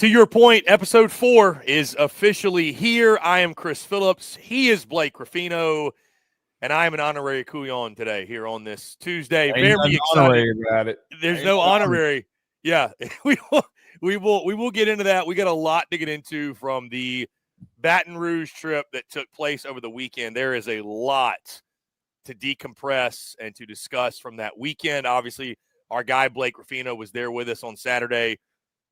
To your point, episode 4 is officially here. I am Chris Phillips. He is Blake Ruffino, and I am an honorary Couillon today here on this Tuesday. Ain't Very excited about it. There's no honorary. Yeah, we will get into that. We got a lot to get into from the Baton Rouge trip that took place over the weekend. There is a lot to decompress and to discuss from that weekend. Obviously, our guy Blake Ruffino was there with us on Saturday.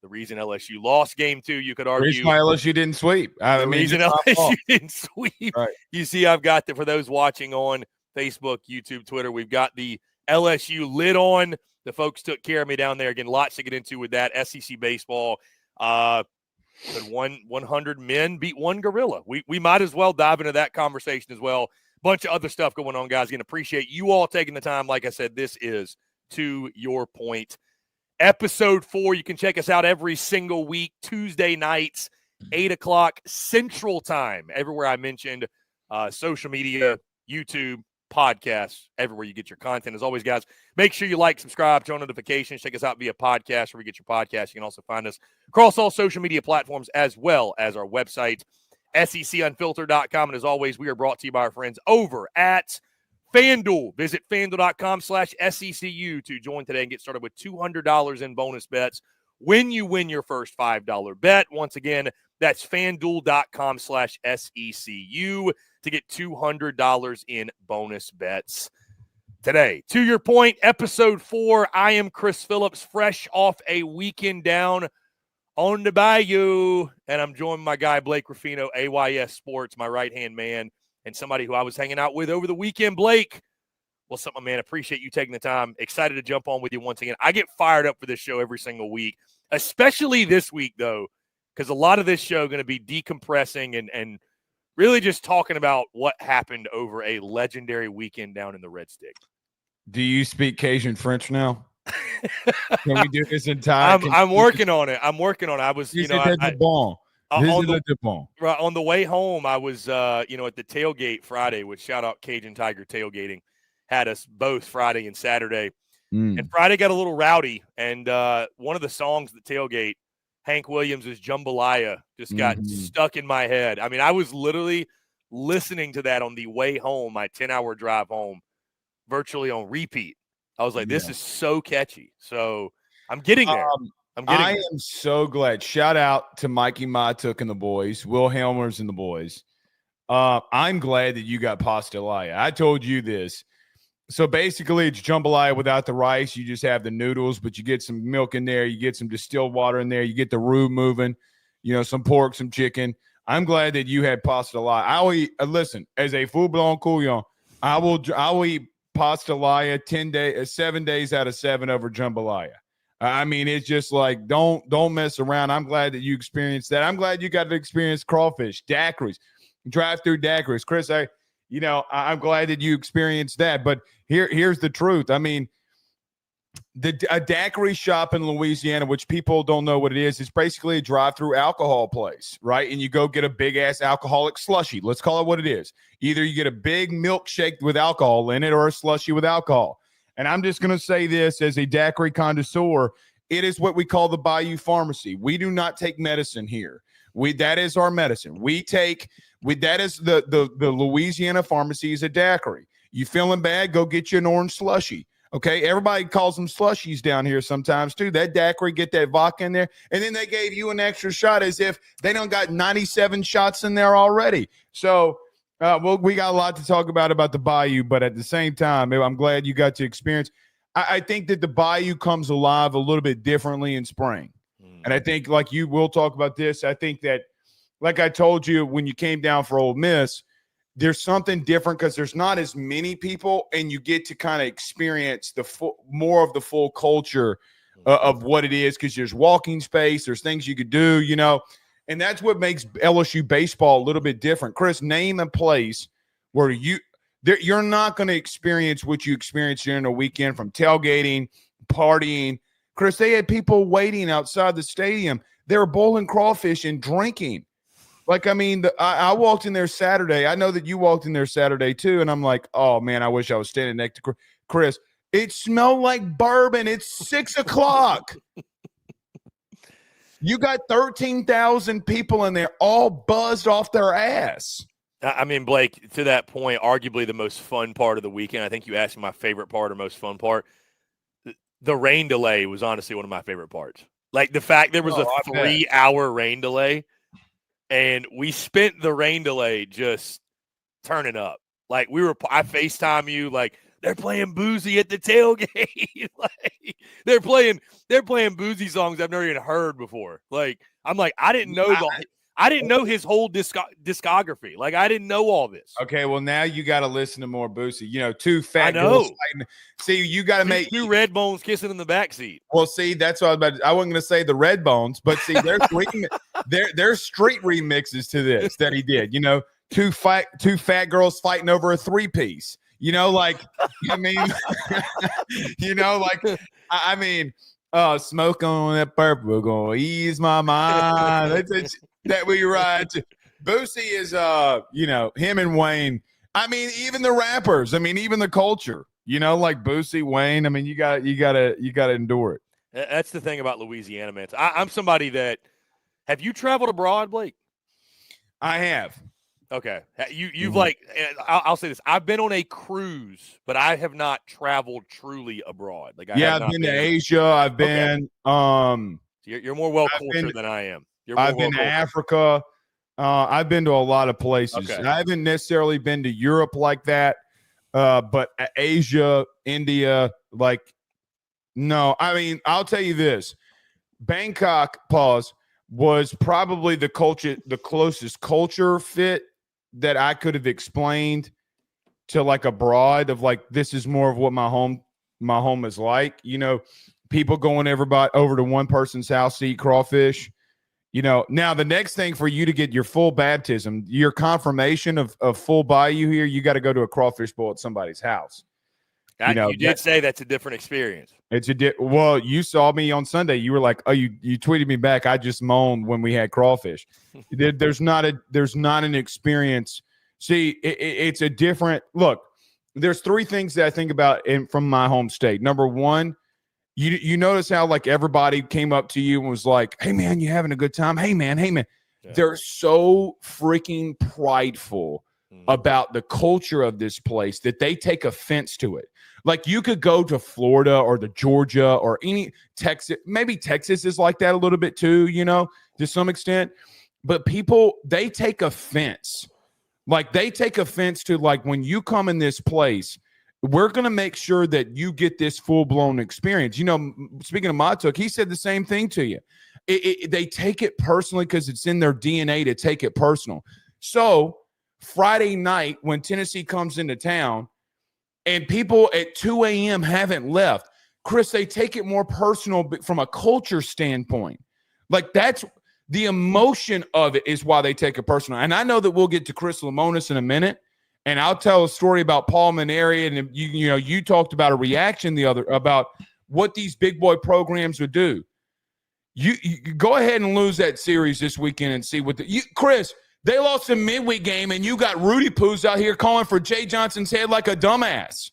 The reason LSU lost game 2, you could argue. The reason why LSU didn't sweep. The reason LSU didn't sweep. Right. You see, I've got for those watching on Facebook, YouTube, Twitter, we've got the LSU lid on. The folks took care of me down there. Again, lots to get into with that. SEC baseball. But 100 men beat 1 gorilla. We might as well dive into that conversation as well. Bunch of other stuff going on, guys. Again, appreciate you all taking the time. Like I said, this is To Your Point. Episode 4, you can check us out every single week, Tuesday nights, 8 o'clock Central Time. Everywhere I mentioned, social media, YouTube, podcasts, everywhere you get your content. As always, guys, make sure you like, subscribe, turn on notifications. Check us out via podcast where we get your podcast. You can also find us across all social media platforms as well as our website, secunfiltered.com. And as always, we are brought to you by our friends over at FanDuel. Visit FanDuel.com/SECU to join today and get started with $200 in bonus bets when you win your first $5 bet. Once again, that's FanDuel.com/SECU to get $200 in bonus bets today. To your point, episode 4, I am Chris Phillips, fresh off a weekend down on the Bayou, and I'm joined by my guy Blake Ruffino, AYS Sports, my right-hand man, and somebody who I was hanging out with over the weekend. Blake, what's up, my man? Appreciate you taking the time. Excited to jump on with you once again. I get fired up for this show every single week, especially this week, though, because a lot of this show going to be decompressing and really just talking about what happened over a legendary weekend down in the Red Stick. Do you speak Cajun French now? Can we do this in time? I'm working on it. I was, on the way home, I was, at the Tailgate Friday, which shout out Cajun Tiger Tailgating, had us both Friday and Saturday. And Friday got a little rowdy. And one of the songs at the Tailgate, Hank Williams' Jambalaya, just got stuck in my head. I mean, I was literally listening to that on the way home, my 10-hour drive home, virtually on repeat. I was like, this is so catchy. So I'm getting there. I am so glad. Shout out to Mikey Matuk and the boys, Will Helmers and the boys. I'm glad that you got pastalaya. I told you this. So basically, it's jambalaya without the rice. You just have the noodles, but you get some milk in there. You get some distilled water in there. You get the roux moving, some pork, some chicken. I'm glad that you had pastalaya. I will eat, listen, as a full-blown Couillon, I will eat pastalaya 7 days out of 7 over jambalaya. I mean, it's just like, don't mess around. I'm glad that you experienced that. I'm glad you got to experience crawfish, daiquiris, drive-through daiquiris. Chris, I'm glad that you experienced that. But here's the truth. I mean, a daiquiri shop in Louisiana, which people don't know what it is basically a drive-through alcohol place, right? And you go get a big-ass alcoholic slushy. Let's call it what it is. Either you get a big milkshake with alcohol in it or a slushy with alcohol. And I'm just going to say this as a daiquiri connoisseur, it is what we call the Bayou Pharmacy. We do not take medicine here. That is our medicine. That is the Louisiana Pharmacy is a daiquiri. You feeling bad? Go get you an orange slushy. Okay, everybody calls them slushies down here sometimes too. That daiquiri, get that vodka in there, and then they gave you an extra shot as if they don't got 97 shots in there already. So, we got a lot to talk about the Bayou, but at the same time, I'm glad you got to experience. I think that the Bayou comes alive a little bit differently in spring, and I think we'll talk about this. I think that, like I told you when you came down for Ole Miss, there's something different because there's not as many people, and you get to kind of experience more of the full culture of what it is because there's walking space, there's things you could do, and that's what makes LSU baseball a little bit different. Chris, name a place where you're not going to experience what you experienced during the weekend from tailgating, partying. Chris, they had people waiting outside the stadium. They were boiling crawfish and drinking. I walked in there Saturday. I know that you walked in there Saturday too. And I'm like, oh man, I wish I was standing next to Chris. It smelled like bourbon. It's 6 o'clock. You got 13,000 people in there, all buzzed off their ass. I mean, Blake, to that point, arguably the most fun part of the weekend. I think you asked me my favorite part or most fun part. The rain delay was honestly one of my favorite parts. Like the fact there was a 3-hour rain delay, and we spent the rain delay just turning up. Like I FaceTime you, like they're playing Boozy at the tailgate. Like they're playing Boozy songs I've never even heard before. Like I'm like I didn't know his whole discography. Like I didn't know all this. Okay, well now you got to listen to more Boosie. You know, two fat girls fighting. See, you got to make two red bones kissing in the backseat. Well, see, that's what I was about. I wasn't going to say the red bones, but see, there's street remixes to this that he did. You know, two fat girls fighting over a 3-piece. You know, like I mean, you know, like I mean, smoke on that purple gonna ease my mind. That we ride to. Boosie is you know, him and Wayne. I mean, even the rappers. I mean, even the culture. You know, like Boosie, Wayne. I mean, you gotta endure it. That's the thing about Louisiana, man. I'm somebody that. Have you traveled abroad, Blake? I have. Okay, you've like. I'll say this: I've been on a cruise, but I have not traveled truly abroad. Like, I've been to Asia. I've been. You're more well cultured than I am. I've been to Africa. I've been to a lot of places. Okay. I haven't necessarily been to Europe like that, but Asia, India, like, no. I mean, I'll tell you this: Bangkok, was probably the closest culture fit that I could have explained to like abroad. Of like, this is more of what my home is like. You know, people going over to one person's house to eat crawfish. You know, now the next thing for you to get your full baptism, your confirmation of full bayou here, you got to go to a crawfish bowl at somebody's house. You did say that's a different experience. Well, you saw me on Sunday. You were like, "Oh, you tweeted me back. I just moaned when we had crawfish." There's not an experience. See, it's a different look. There's 3 things that I think about from my home state. Number one, you notice how like everybody came up to you and was like, "Hey man, you having a good time? Hey man." Yeah. They're so freaking prideful about the culture of this place that they take offense to it. Like you could go to Florida or to Georgia or any Texas. Maybe Texas is like that a little bit too, you know, to some extent. But people, they take offense. Like they take offense to like when you come in this place, we're going to make sure that you get this full-blown experience. You know, speaking of Matuk, he said the same thing to you. They take it personally because it's in their DNA to take it personal. So Friday night when Tennessee comes into town and people at 2 a.m. haven't left, Chris, they take it more personal from a culture standpoint. Like that's the emotion of it is why they take it personal. And I know that we'll get to Chris Lemonis in a minute. And I'll tell a story about Paul Maneri, and you talked about a reaction about what these big boy programs would do. You go ahead and lose that series this weekend and see what Chris. They lost a midweek game, and you got Rudy Poos out here calling for Jay Johnson's head like a dumbass.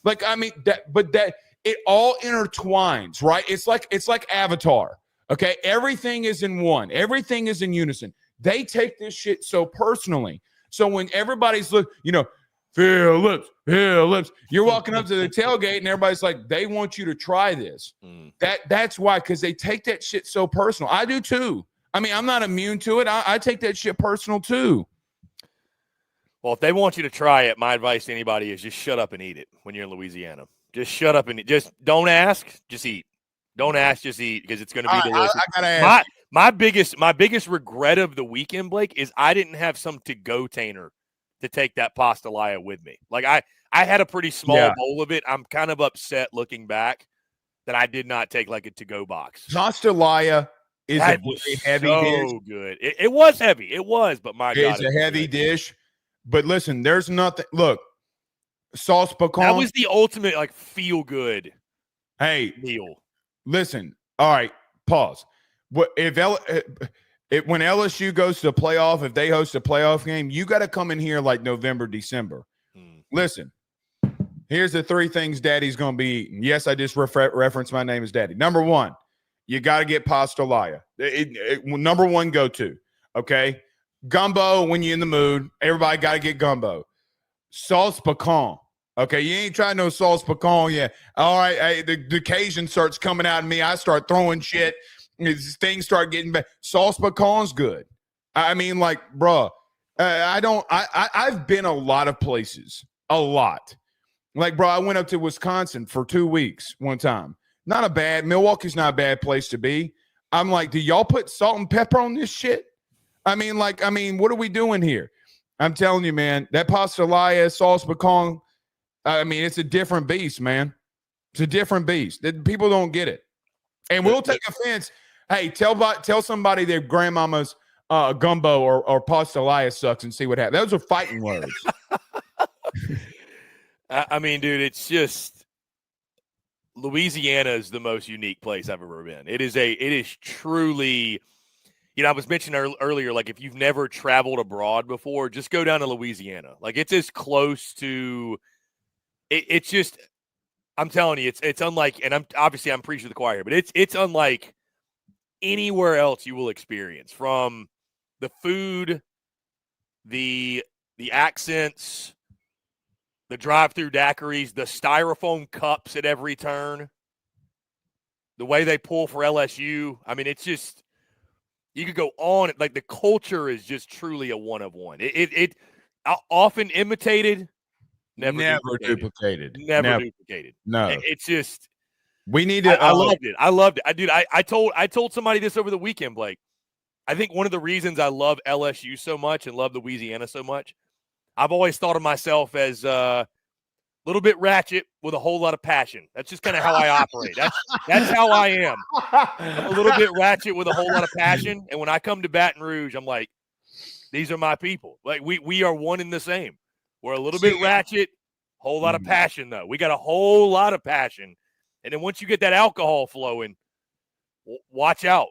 Like I mean that it all intertwines, right? It's like Avatar. Okay, everything is in one. Everything is in unison. They take this shit so personally. So when everybody's Phillips, you're walking up to the tailgate and everybody's like, they want you to try this. That's why, because they take that shit so personal. I do too. I mean, I'm not immune to it. I take that shit personal too. Well, if they want you to try it, my advice to anybody is just shut up and eat it when you're in Louisiana. Just shut up and eat. Just don't ask, just eat. Don't ask, just eat, because it's going to be delicious. I gotta ask. My biggest regret of the weekend, Blake, is I didn't have some to-go tainer to take that pastalaya with me. Like I had a pretty small bowl of it. I'm kind of upset looking back that I did not take like a to-go box. Pastalaya is a heavy dish. So good. It was heavy. It was, but my God. It's a heavy dish. But listen, there's nothing. Look, sauce pecan. That was the ultimate like feel-good meal. Listen. All right, pause. What if when LSU goes to the playoff, if they host a playoff game, you got to come in here like November, December. Listen, here's the 3 things Daddy's going to be eating. Yes, I just referenced my name as Daddy. Number 1, you got to get pastalaya. Number one go-to, okay? Gumbo, when you're in the mood, everybody got to get gumbo. Sauce pecan. Okay, you ain't trying no sauce pecan yet. All right, the Cajun starts coming out of me. I start throwing shit. Things start getting bad. Sauce pecan's good. I mean, like, bruh, I've been a lot of places. A lot. Like, bro, I went up to Wisconsin for 2 weeks one time. Milwaukee's not a bad place to be. I'm like, do y'all put salt and pepper on this shit? I mean, what are we doing here? I'm telling you, man, that pastalaya, sauce pecan, it's a different beast, man. It's a different beast. People don't get it. And we'll take offense. Hey, tell somebody their grandmama's gumbo or pastalaya sucks and see what happens. Those are fighting words. I mean, dude, it's just Louisiana is the most unique place I've ever been. It is truly, I was mentioning earlier, like if you've never traveled abroad before, just go down to Louisiana. Like it's as close to it's just, I'm telling you, it's unlike, and I'm preaching to the choir here, but it's unlike anywhere else you will experience, from the food, the accents, the drive-through daiquiris, the styrofoam cups at every turn, the way they pull for LSU. I mean, it's just, you could go on. Like the culture is just truly a one of one. It often imitated, never duplicated. Never duplicated. No, it's just, we need to. I loved it. I loved it. I told somebody this over the weekend, Blake. I think one of the reasons I love LSU so much and love Louisiana so much, I've always thought of myself as a little bit ratchet with a whole lot of passion. That's just kind of how I operate. That's how I am. I'm a little bit ratchet with a whole lot of passion. And when I come to Baton Rouge, I'm like, these are my people. Like we are one and the same. We're a little bit ratchet, whole lot of passion though. We got a whole lot of passion. And then once you get that alcohol flowing, watch out.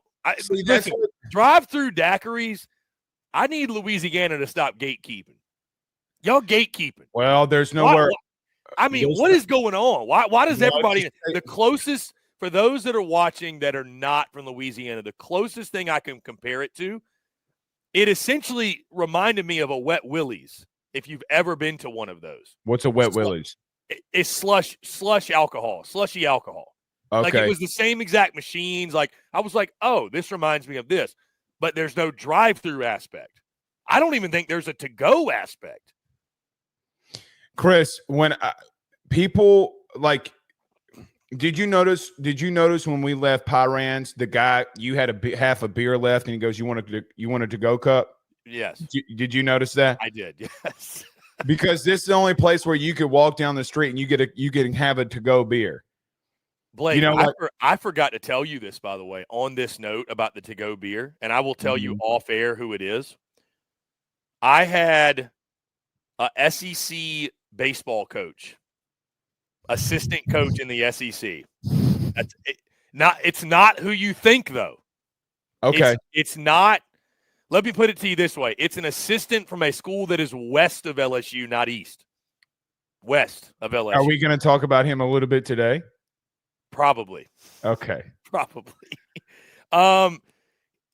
Drive-through daiquiris, I need Louisiana to stop gatekeeping. Y'all gatekeeping. Well, there's nowhere. What is going on? Why does everybody – the closest – for those that are watching that are not from Louisiana, the closest thing I can compare it to, it essentially reminded me of a Wet Willie's, if you've ever been to one of those. What's a Wet Willie's? It's slush alcohol, slushy alcohol. Okay. Like it was the same exact machines. Like I was like, oh, this reminds me of this. But there's no drive-through aspect. I don't even think there's a to-go aspect. Chris, when people like, did you notice when we left Pyran's, the guy, you had half a beer left and he goes, you wanted to go cup? Yes. Did you notice that? I did. Yes. Because this is the only place where you could walk down the street and you can have a to-go beer. Blake, I forgot to tell you this, by the way, on this note about the to-go beer, and I will tell you off air who it is. I had a SEC baseball coach, assistant coach in the SEC. It's not who you think, though. Okay. It's not. Let me put it to you this way. It's an assistant from a school that is west of LSU, not east. West of LSU. Are we going to talk about him a little bit today? Probably. Okay. Probably.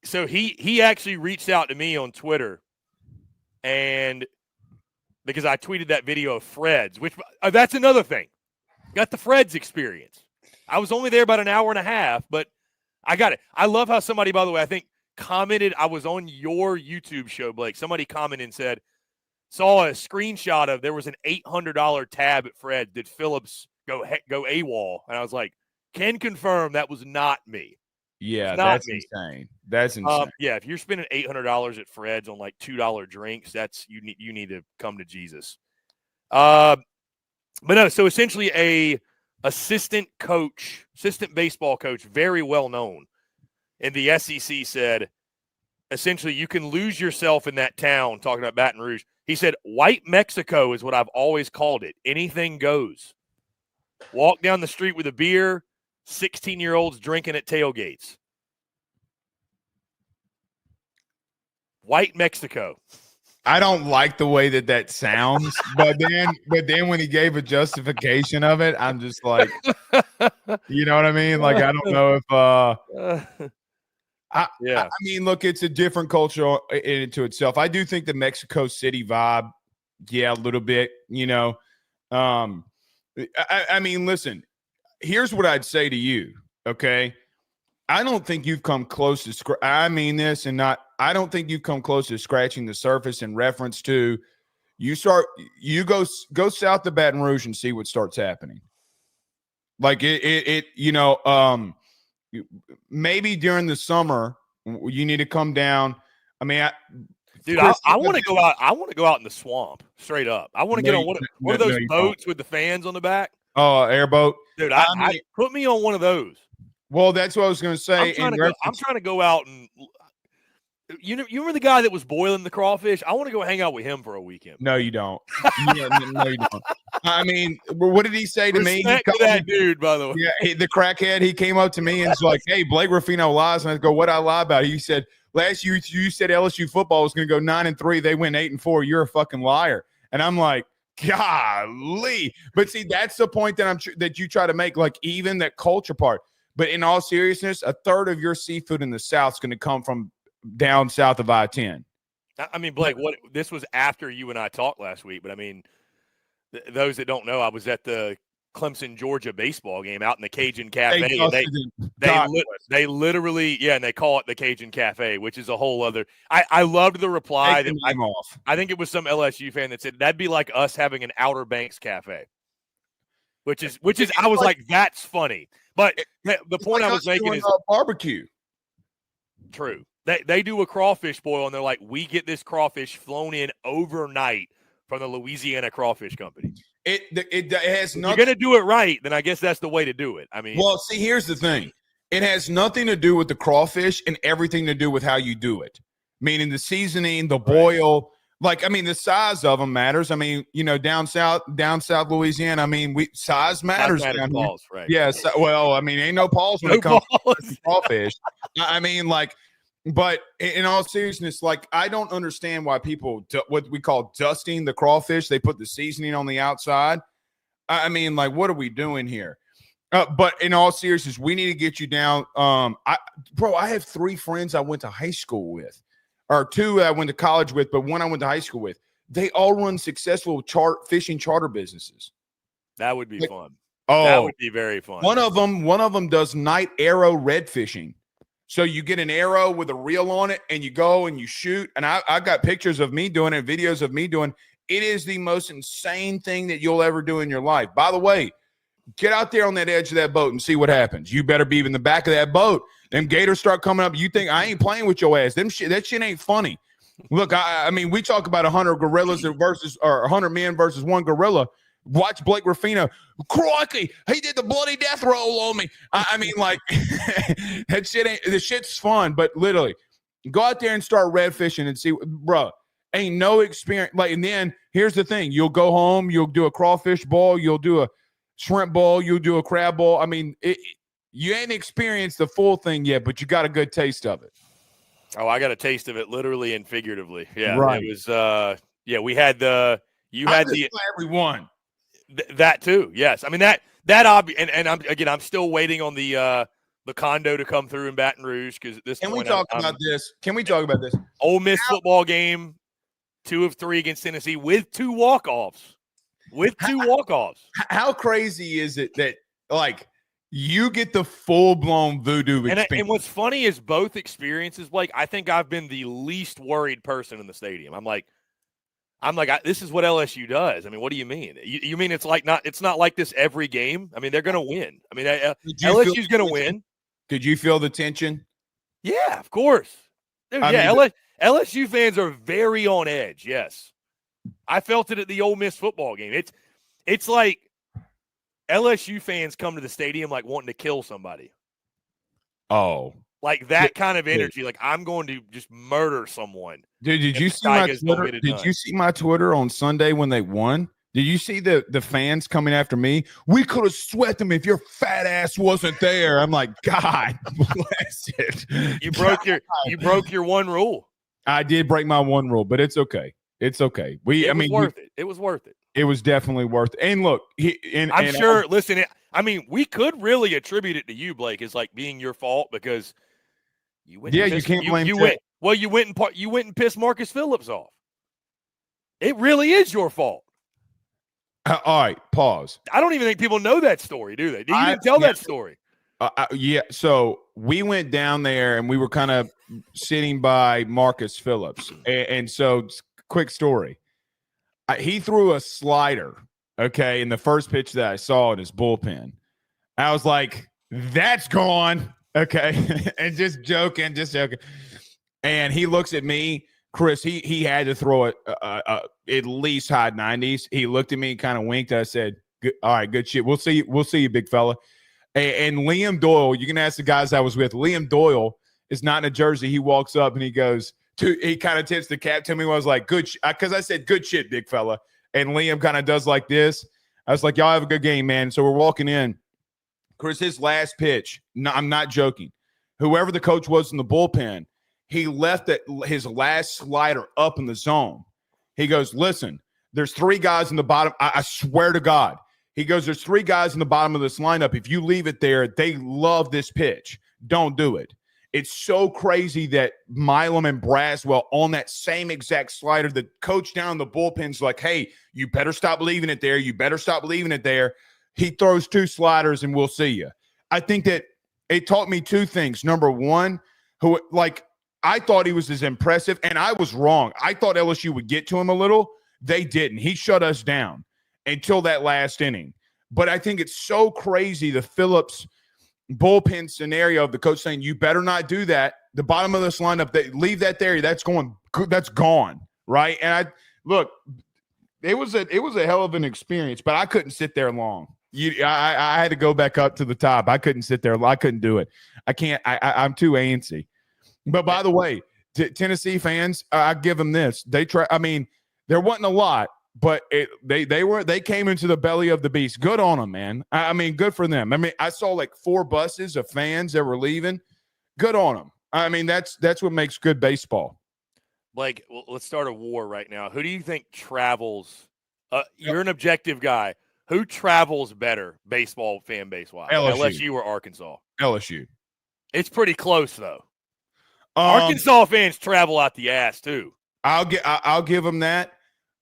So he actually reached out to me on Twitter, and because I tweeted that video of Fred's, which that's another thing. Got the Fred's experience. I was only there about an hour and a half, but I got it. I love how somebody, by the way, I think commented, I was on your YouTube show, Blake. Somebody commented and said, saw a screenshot of there was an $800 tab at Fred. Did Phillips go AWOL? And I was like, can confirm that was not me. Yeah, that's insane. That's insane. Yeah, if you're spending $800 at Fred's on like $2 drinks, that's you need to come to Jesus. But no, so essentially a assistant baseball coach, very well known in the SEC, said essentially you can lose yourself in that town, talking about Baton Rouge. He said, white Mexico is what I've always called it. Anything goes. Walk down the street with a beer, 16-year-olds drinking at tailgates. White Mexico. I don't like the way that sounds, but then when he gave a justification of it, I'm just like, you know what I mean? Like, I don't know if Yeah. I mean, look, it's a different culture into itself. I do think the Mexico City vibe, yeah, a little bit, you know. I mean, listen, here's what I'd say to you, okay? I don't think you've come close to I mean this and not I don't think you've come close to scratching the surface in reference to you go south of Baton Rouge and see what starts happening. Like it you know, maybe during the summer you need to come down. I mean, dude, I want to go out. I want to go out in the swamp, straight up. I want to get on one of those boats with the fans on the back. Oh, airboat, dude. I put me on one of those. Well, that's what I was going to say. I'm trying to go out and you remember the guy that was boiling the crawfish? I want to go hang out with him for a weekend. No, you don't. No, you don't. I mean, what did he say to me? To that dude, by the way. Yeah, the crackhead. He came up to me and was like, "Hey, Blake Ruffino lies." And I go, "What I lie about?" He said, "Last year you said LSU football was going to go 9-3. They went 8-4. You're a fucking liar." And I'm like, golly. But see, that's the point that you try to make. Like even that culture part. But in all seriousness, a third of your seafood in the South is going to come from down south of I-10. I mean, Blake, this was after you and I talked last week. But I mean, those that don't know, I was at the Clemson, Georgia baseball game out in the Cajun Cafe. They literally, and they call it the Cajun Cafe, which is a whole other. I loved the reply. I think it was some LSU fan that said that'd be like us having an Outer Banks Cafe, which is I was like, that's funny. But the point I was making is barbecue. True. They do a crawfish boil, and they're like, we get this crawfish flown in overnight from the Louisiana Crawfish Company. It has nothing. If you're going to do it right, then I guess that's the way to do it. I mean, well, see, here's the thing. It has nothing to do with the crawfish and everything to do with how you do it. Meaning the seasoning, the boil. Like, I mean, the size of them matters. I mean, you know, down south Louisiana, I mean, size matters. Balls, right? Yes. Yeah, well, I mean, ain't no balls when it comes to crawfish. I mean, like, but in all seriousness, like, I don't understand why people what we call dusting the crawfish. They put the seasoning on the outside. I mean, like, what are we doing here? But in all seriousness, we need to get you down. I have 3 friends I went to high school with, or 2 I went to college with, but 1 I went to high school with. They all run successful fishing charter businesses. That would be fun. Oh, that would be very fun. One of them does night arrow red fishing. So you get an arrow with a reel on it, and you go and you shoot. And I got pictures of me doing it, videos of me doing. It is the most insane thing that you'll ever do in your life. By the way, get out there on that edge of that boat and see what happens. You better be in the back of that boat. Them gators start coming up. You think I ain't playing with your ass. That shit ain't funny. Look, I mean, we talk about 100 gorillas versus, or 100 men versus 1 gorilla. Watch Blake Ruffino. Crikey, he did the bloody death roll on me. I mean, like, that shit ain't, the shit's fun, but literally, go out there and start red fishing and see, bro, ain't no experience. Like, and then here's the thing. You'll go home, you'll do a crawfish boil, you'll do a shrimp boil, you'll do a crab boil. I mean, you ain't experienced the full thing yet, but you got a good taste of it. Oh, I got a taste of it literally and figuratively. Yeah. Right. It was, we had everyone. That too. Yes. I mean, that and I'm still waiting on the condo to come through in Baton Rouge. Cause at this Can point, we talk about this? Can we talk about this? Ole Miss football game, 2 of 3 against Tennessee with 2 walk-offs. How crazy is it that, like, you get the full-blown voodoo experience? And what's funny is both experiences, Blake, I think I've been the least worried person in the stadium. I'm like, this is what LSU does. I mean, what do you mean? You mean it's not like this every game? I mean, they're going to win. I mean, LSU's going to win. Did you feel the tension? Yeah, of course. Dude, LSU fans are very on edge. Yes. I felt it at the Ole Miss football game. It's like LSU fans come to the stadium like wanting to kill somebody. Oh. Like that kind of energy. Like, I'm going to just murder someone. Dude, did you see my Twitter? Did you see my Twitter on Sunday when they won? Did you see the fans coming after me? We could have sweat them if your fat ass wasn't there. I'm like, God bless it. You broke your one rule. I did break my one rule, but it's okay. It's okay. It was worth it. It was worth it. It was definitely worth it. And look, I'm sure. Listen, I mean, we could really attribute it to you, Blake, as like being your fault because you went. Yeah, you can't blame. You went. Well, you went and pissed Marcus Phillips off. It really is your fault. All right, pause. I don't even think people know that story, do they? You didn't tell that story. Yeah, so we went down there and we were kind of sitting by Marcus Phillips. And so, quick story. He threw a slider, okay, in the first pitch that I saw in his bullpen. I was like, that's gone, okay, and just joking. And he looks at me, Chris, he had to throw it at least high 90s. He looked at me, kind of winked. I said, all right, good shit. We'll see you, big fella. And Liam Doyle, you can ask the guys I was with. Liam Doyle is not in a jersey. He walks up and he goes, he kind of tips the cap to me. I was like, good, because I said, good shit, big fella. And Liam kind of does like this. I was like, y'all have a good game, man. So we're walking in. Chris, his last pitch, no, I'm not joking. Whoever the coach was in the bullpen, he left his last slider up in the zone. He goes, listen, there's 3 guys in the bottom. I swear to God. He goes, there's 3 guys in the bottom of this lineup. If you leave it there, they love this pitch. Don't do it. It's so crazy that Milam and Braswell on that same exact slider, the coach down in the bullpen's like, hey, you better stop leaving it there. You better stop leaving it there. He throws 2 sliders and we'll see you. I think that it taught me 2 things. Number one, I thought he was as impressive, and I was wrong. I thought LSU would get to him a little. They didn't. He shut us down until that last inning. But I think it's so crazy, the Phillips bullpen scenario of the coach saying, you better not do that. The bottom of this lineup, leave that there. That's gone, right? And it was a hell of an experience, but I couldn't sit there long. I had to go back up to the top. I couldn't sit there. I couldn't do it. I can't. I'm too antsy. But by the way, Tennessee fans, I give them this. They try. I mean, there wasn't a lot, but they came into the belly of the beast. Good on them, man. I mean, good for them. I mean, I saw like 4 buses of fans that were leaving. Good on them. I mean, that's what makes good baseball. Blake, well, let's start a war right now. Who do you think travels? You're an objective guy. Who travels better, baseball fan base wise? LSU or Arkansas? LSU. It's pretty close though. Arkansas fans travel out the ass too. I'll give them that.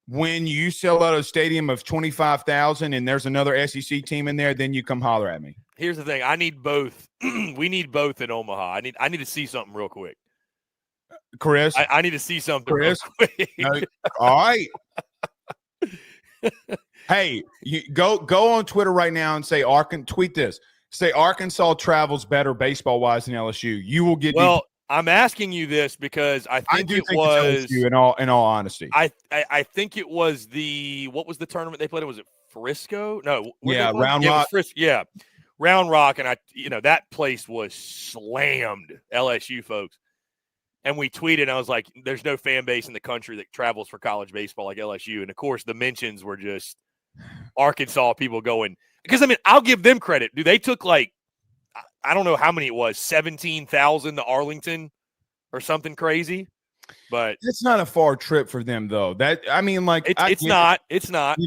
When you sell out a stadium of 25,000 and there's another SEC team in there, then you come holler at me. Here's the thing: I need both. We need both in Omaha. I need to see something real quick. Chris, I need to see something. Chris, real quick. All right. Hey, you go on Twitter right now and say tweet this. Say Arkansas travels better baseball wise than LSU. You will get. Well, I'm asking you this because I think it was it's LSU in all honesty. I think it was what was the tournament they played? Was it Frisco? No. Yeah, Round Rock. Yeah, Round Rock, and that place was slammed. LSU folks. And we tweeted, and I was like, there's no fan base in the country that travels for college baseball like LSU. And, of course, the mentions were just Arkansas people going. Because, I mean, I'll give them credit. Dude, they took, like, I don't know how many it was, 17,000 to Arlington or something crazy. But it's not a far trip for them, though. It's not. It's not.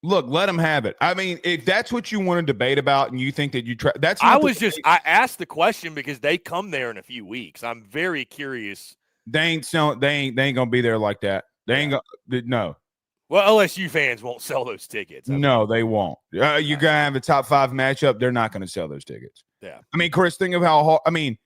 Look, let them have it. I mean, if that's what you want to debate about and you think that I asked the question because they come there in a few weeks. I'm very curious. They ain't gonna be there like that. They ain't gonna, no. Well, LSU fans won't sell those tickets. No, they won't. You're going to have a top 5 matchup. They're not going to sell those tickets. Yeah. I mean, Chris, think of how hard. I mean,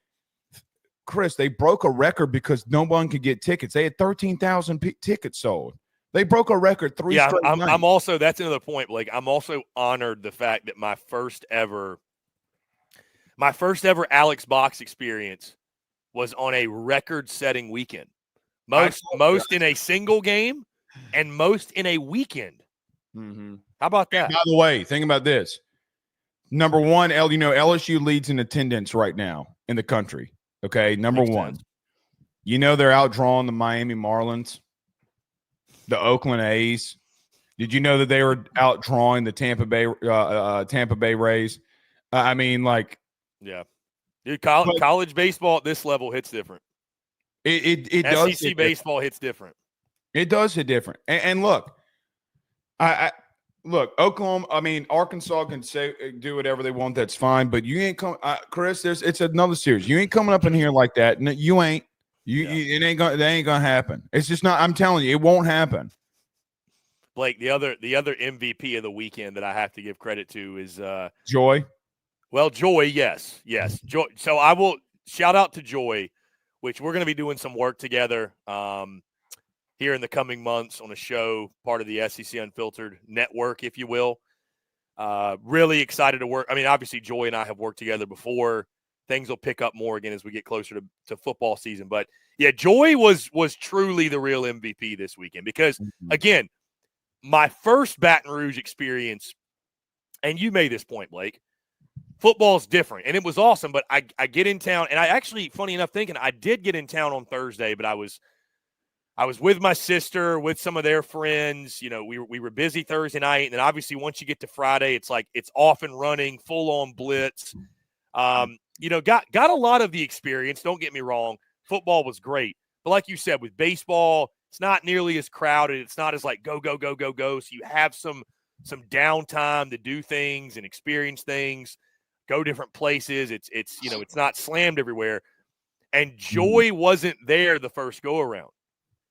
Chris, they broke a record because no one could get tickets. They had 13,000 tickets sold. They broke a record 3 straight nights. I'm also, that's another point, Blake. I'm also honored the fact that my first ever Alex Box experience was on a record-setting weekend. Most in a single game. And most in a weekend. Mm-hmm. How about that? By the way, think about this. Number one, LSU leads in attendance right now in the country. Okay, number Makes one. sense. They're outdrawing the Miami Marlins, the Oakland A's. Did you know that they were outdrawing the Tampa Bay Rays? Yeah, dude. College baseball at this level hits different. It does. SEC baseball hits different. It does hit different. And look, look, Oklahoma. I mean, Arkansas can do whatever they want. That's fine. But you ain't come, Chris. It's another series. You ain't coming up in here like that. No, you ain't. It ain't gonna. That ain't gonna happen. It's just not. I'm telling you, it won't happen. Blake, the other MVP of the weekend that I have to give credit to is Joy. Well, Joy, yes. Joy. So I will shout out to Joy, which we're going to be doing some work together here in the coming months on a show, part of the SEC Unfiltered network, if you will. Really excited to work. I mean, obviously, Joy and I have worked together before. Things will pick up more again as we get closer to football season. But, yeah, Joy was truly the real MVP this weekend because, again, my first Baton Rouge experience, and you made this point, Blake, football's different, and it was awesome. But I get in town, and I actually, funny enough, thinking I did get in town on Thursday, but I was with my sister, with some of their friends. You know, we were busy Thursday night, and then obviously once you get to Friday, it's like it's off and running, full on blitz. You know, got a lot of the experience. Don't get me wrong, football was great, but like you said, with baseball, it's not nearly as crowded. It's not as like go. So you have some downtime to do things and experience things. Go different places. It's you know, it's not slammed everywhere. And Joy wasn't there the first go around.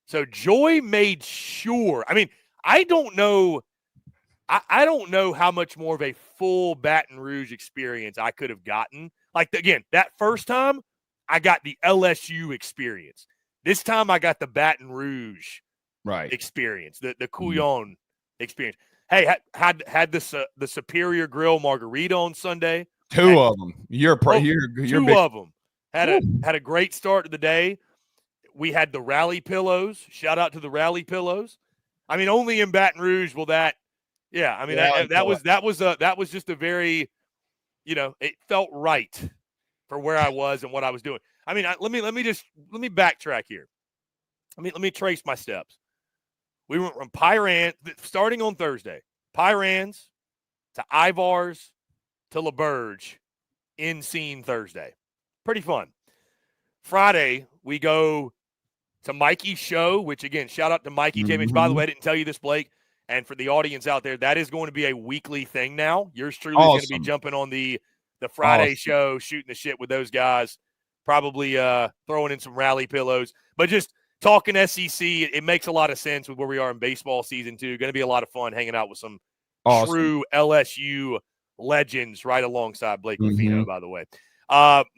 So Joy made sure. I mean, I don't know how much more of a full Baton Rouge experience I could have gotten. Like again, that first time I got the LSU experience. This time I got the Baton Rouge experience, the Couillon experience. Hey, had the Superior Grill margarita on Sunday. Two of them. You're two big. of them. Had a great start to the day. We had the rally pillows. Shout out to the rally pillows. I mean, only in Baton Rouge will that. Yeah, I mean that was just a very, you know, it felt right for where I was and what I was doing. I mean, let me backtrack here. Let me trace my steps. We went from Pyran, starting on Thursday, Pyrans to Ivars to LaBerge in scene Thursday. Pretty fun. Friday, we go to Mikey's show, which, again, shout out to Mikey James. By the way, I didn't tell you this, Blake. And for the audience out there, that is going to be a weekly thing now. Yours truly is going to be jumping on the Friday show, shooting the shit with those guys, probably throwing in some rally pillows. But just talking SEC, it makes a lot of sense with where we are in baseball season, too. Going to be a lot of fun hanging out with some true LSU legends right alongside Blake Ruffino, by the way.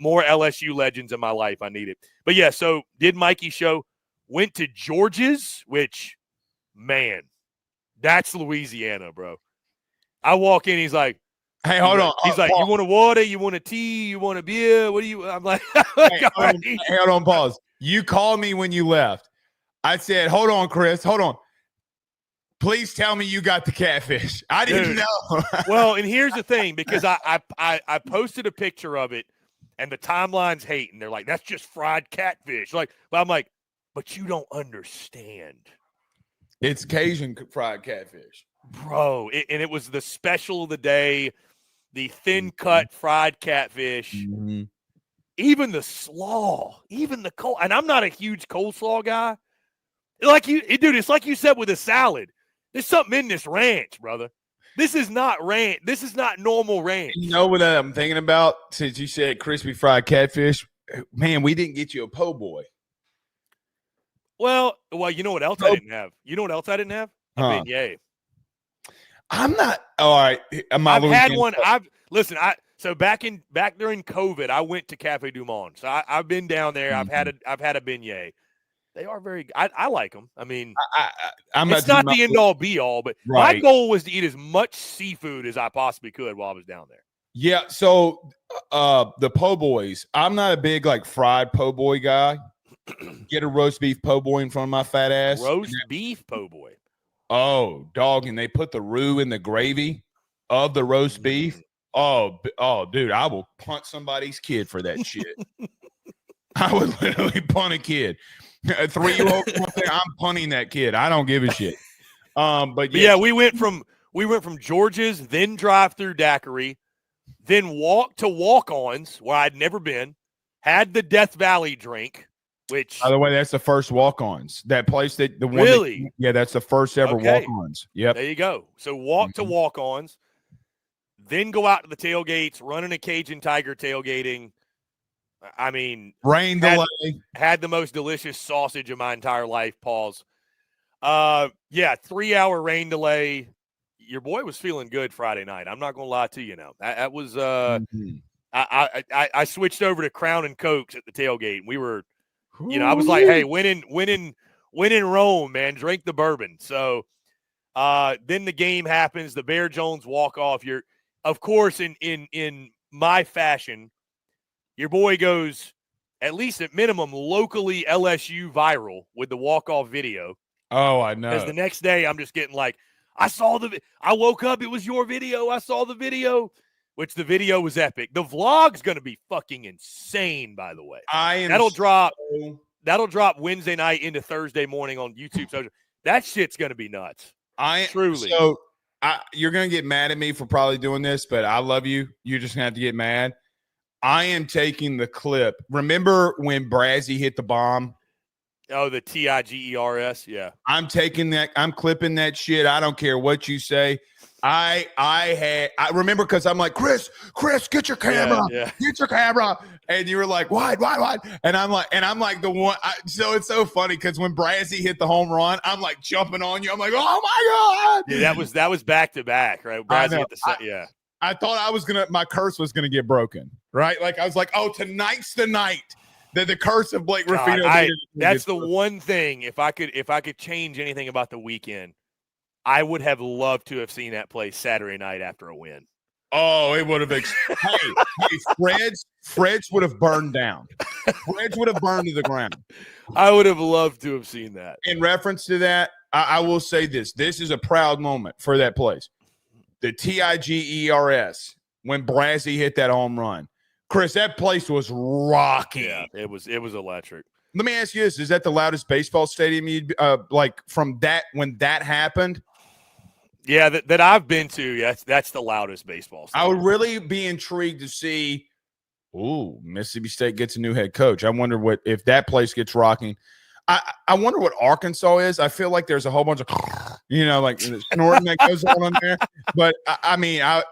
More LSU legends in my life. I need it. But, yeah, so did Mikey's show. Went to George's, which, man, that's Louisiana, bro. I walk in, he's like, hey, hold on. He's like, you want a water? You want a tea? You want a beer? What do you – I'm like, hold on, pause. You called me when you left. I said, hold on, Chris. Hold on. Please tell me you got the catfish. I didn't know. Well, and here's the thing, because I posted a picture of it, and the timeline's hating. They're like, that's just fried catfish. Like, but I'm like, but you don't understand. It's Cajun fried catfish. Bro, and it was the special of the day, the thin-cut fried catfish. Even the slaw, even the cold. And I'm not a huge coleslaw guy. Dude, it's like you said with a salad. There's something in this ranch, brother. This is not ranch. This is not normal ranch. You know what I'm thinking about since you said crispy fried catfish? Man, we didn't get you a po' boy. Well, you know what else I didn't have? You know what else I didn't have? A beignet. I'm not all right. I've had one. So back during COVID, I went to Cafe Du Monde. So I've been down there. I've had a beignet. They are very good. I like them. I mean, it's not the end all be all, but my goal was to eat as much seafood as I possibly could while I was down there. Yeah. So the po' boys, I'm not a big like fried po' boy guy. Get a roast beef po' boy in front of my fat ass. Roast beef po' boy. Oh, dog. And they put the roux in the gravy of the roast beef. Oh, dude, I will punt somebody's kid for that shit. I would literally punt a kid. A 3-year-old, I'm punting that kid. I don't give a shit. But yeah, we went from George's, then drive through daiquiri, then walk to walk-ons where I'd never been, had the Death Valley drink, which by the way, that's the first walk-ons. That place that the one really, that's the first ever okay. walk-ons. Yep. There you go. So walk to walk-ons, then go out to the tailgates, running a Cajun Tiger tailgating. I mean, rain delay. Had the most delicious sausage of my entire life. Pause. 3-hour rain delay. Your boy was feeling good Friday night. I'm not gonna lie to you now. That was I switched over to Crown and Cokes at the tailgate. And we were, I was like, hey, win in Rome, man. Drink the bourbon. So then the game happens. The Bear Jones walk off. You're, of course, in my fashion, your boy goes, at least at minimum, locally LSU viral with the walk-off video. Oh, I know. Because the next day I'm just getting like, I woke up, it was your video. I saw the video, which the video was epic. The vlog's going to be fucking insane, by the way. That'll drop Wednesday night into Thursday morning on YouTube social. That shit's going to be nuts. Truly. So you're going to get mad at me for probably doing this, but I love you. You're just going to have to get mad. I am taking the clip. Remember when Brazzy hit the bomb? Oh, the Tigers, yeah. I'm taking that. I'm clipping that shit. I don't care what you say. I remember because I'm like, Chris, get your camera, get your camera, and you were like, what? And I'm like the one. So it's so funny because when Brazzy hit the home run, I'm like jumping on you. I'm like, oh my god! Yeah, that was back to back, right? Brazzy hit the I thought my curse was gonna get broken, right? Like I was like, oh, tonight's the night. The curse of Blake Ruffino. That's the one thing. If I could change anything about the weekend, I would have loved to have seen that play Saturday night after a win. Oh, it would have. Fred's would have burned down. Fred's would have burned to the ground. I would have loved to have seen that. In reference to that, I will say this. This is a proud moment for that place. The Tigers when Brazzy hit that home run. Chris, that place was rocking. Yeah, it was electric. Let me ask you this: is that the loudest baseball stadium you'd like from that when that happened? Yeah, that I've been to. Yeah, that's the loudest baseball stadium. I would really be intrigued to see. Ooh, Mississippi State gets a new head coach. I wonder if that place gets rocking. I wonder what Arkansas is. I feel like there's a whole bunch of like snorting that goes on there. But I mean, loud.